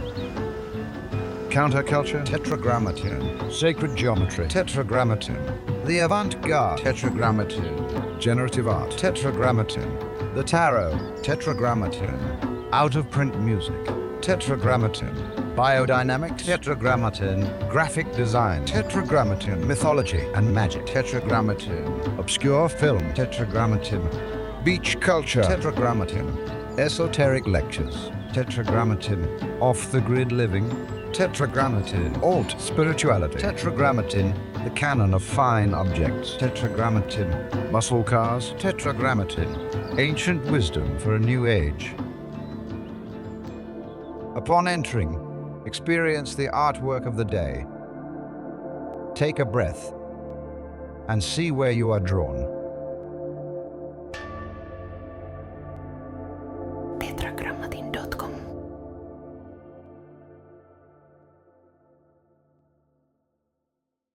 Counterculture? Tetragrammaton. Sacred geometry? Tetragrammaton. The avant-garde? Tetragrammaton. Generative art? Tetragrammaton. The tarot? Tetragrammaton. Out-of-print music? Tetragrammaton. Biodynamics? Tetragrammaton. Graphic design? Tetragrammaton. Mythology and magic? Tetragrammaton. Obscure film? Tetragrammaton. Beach culture? Tetragrammaton. Esoteric lectures? Tetragrammaton. Off-the-grid living? Tetragrammaton. Alt spirituality? Tetragrammaton. The canon of fine objects? Tetragrammaton. Muscle cars? Tetragrammaton. Ancient wisdom for a new age. Upon entering, experience the artwork of the day. Take a breath and see where you are drawn.
Tetragrammaton.com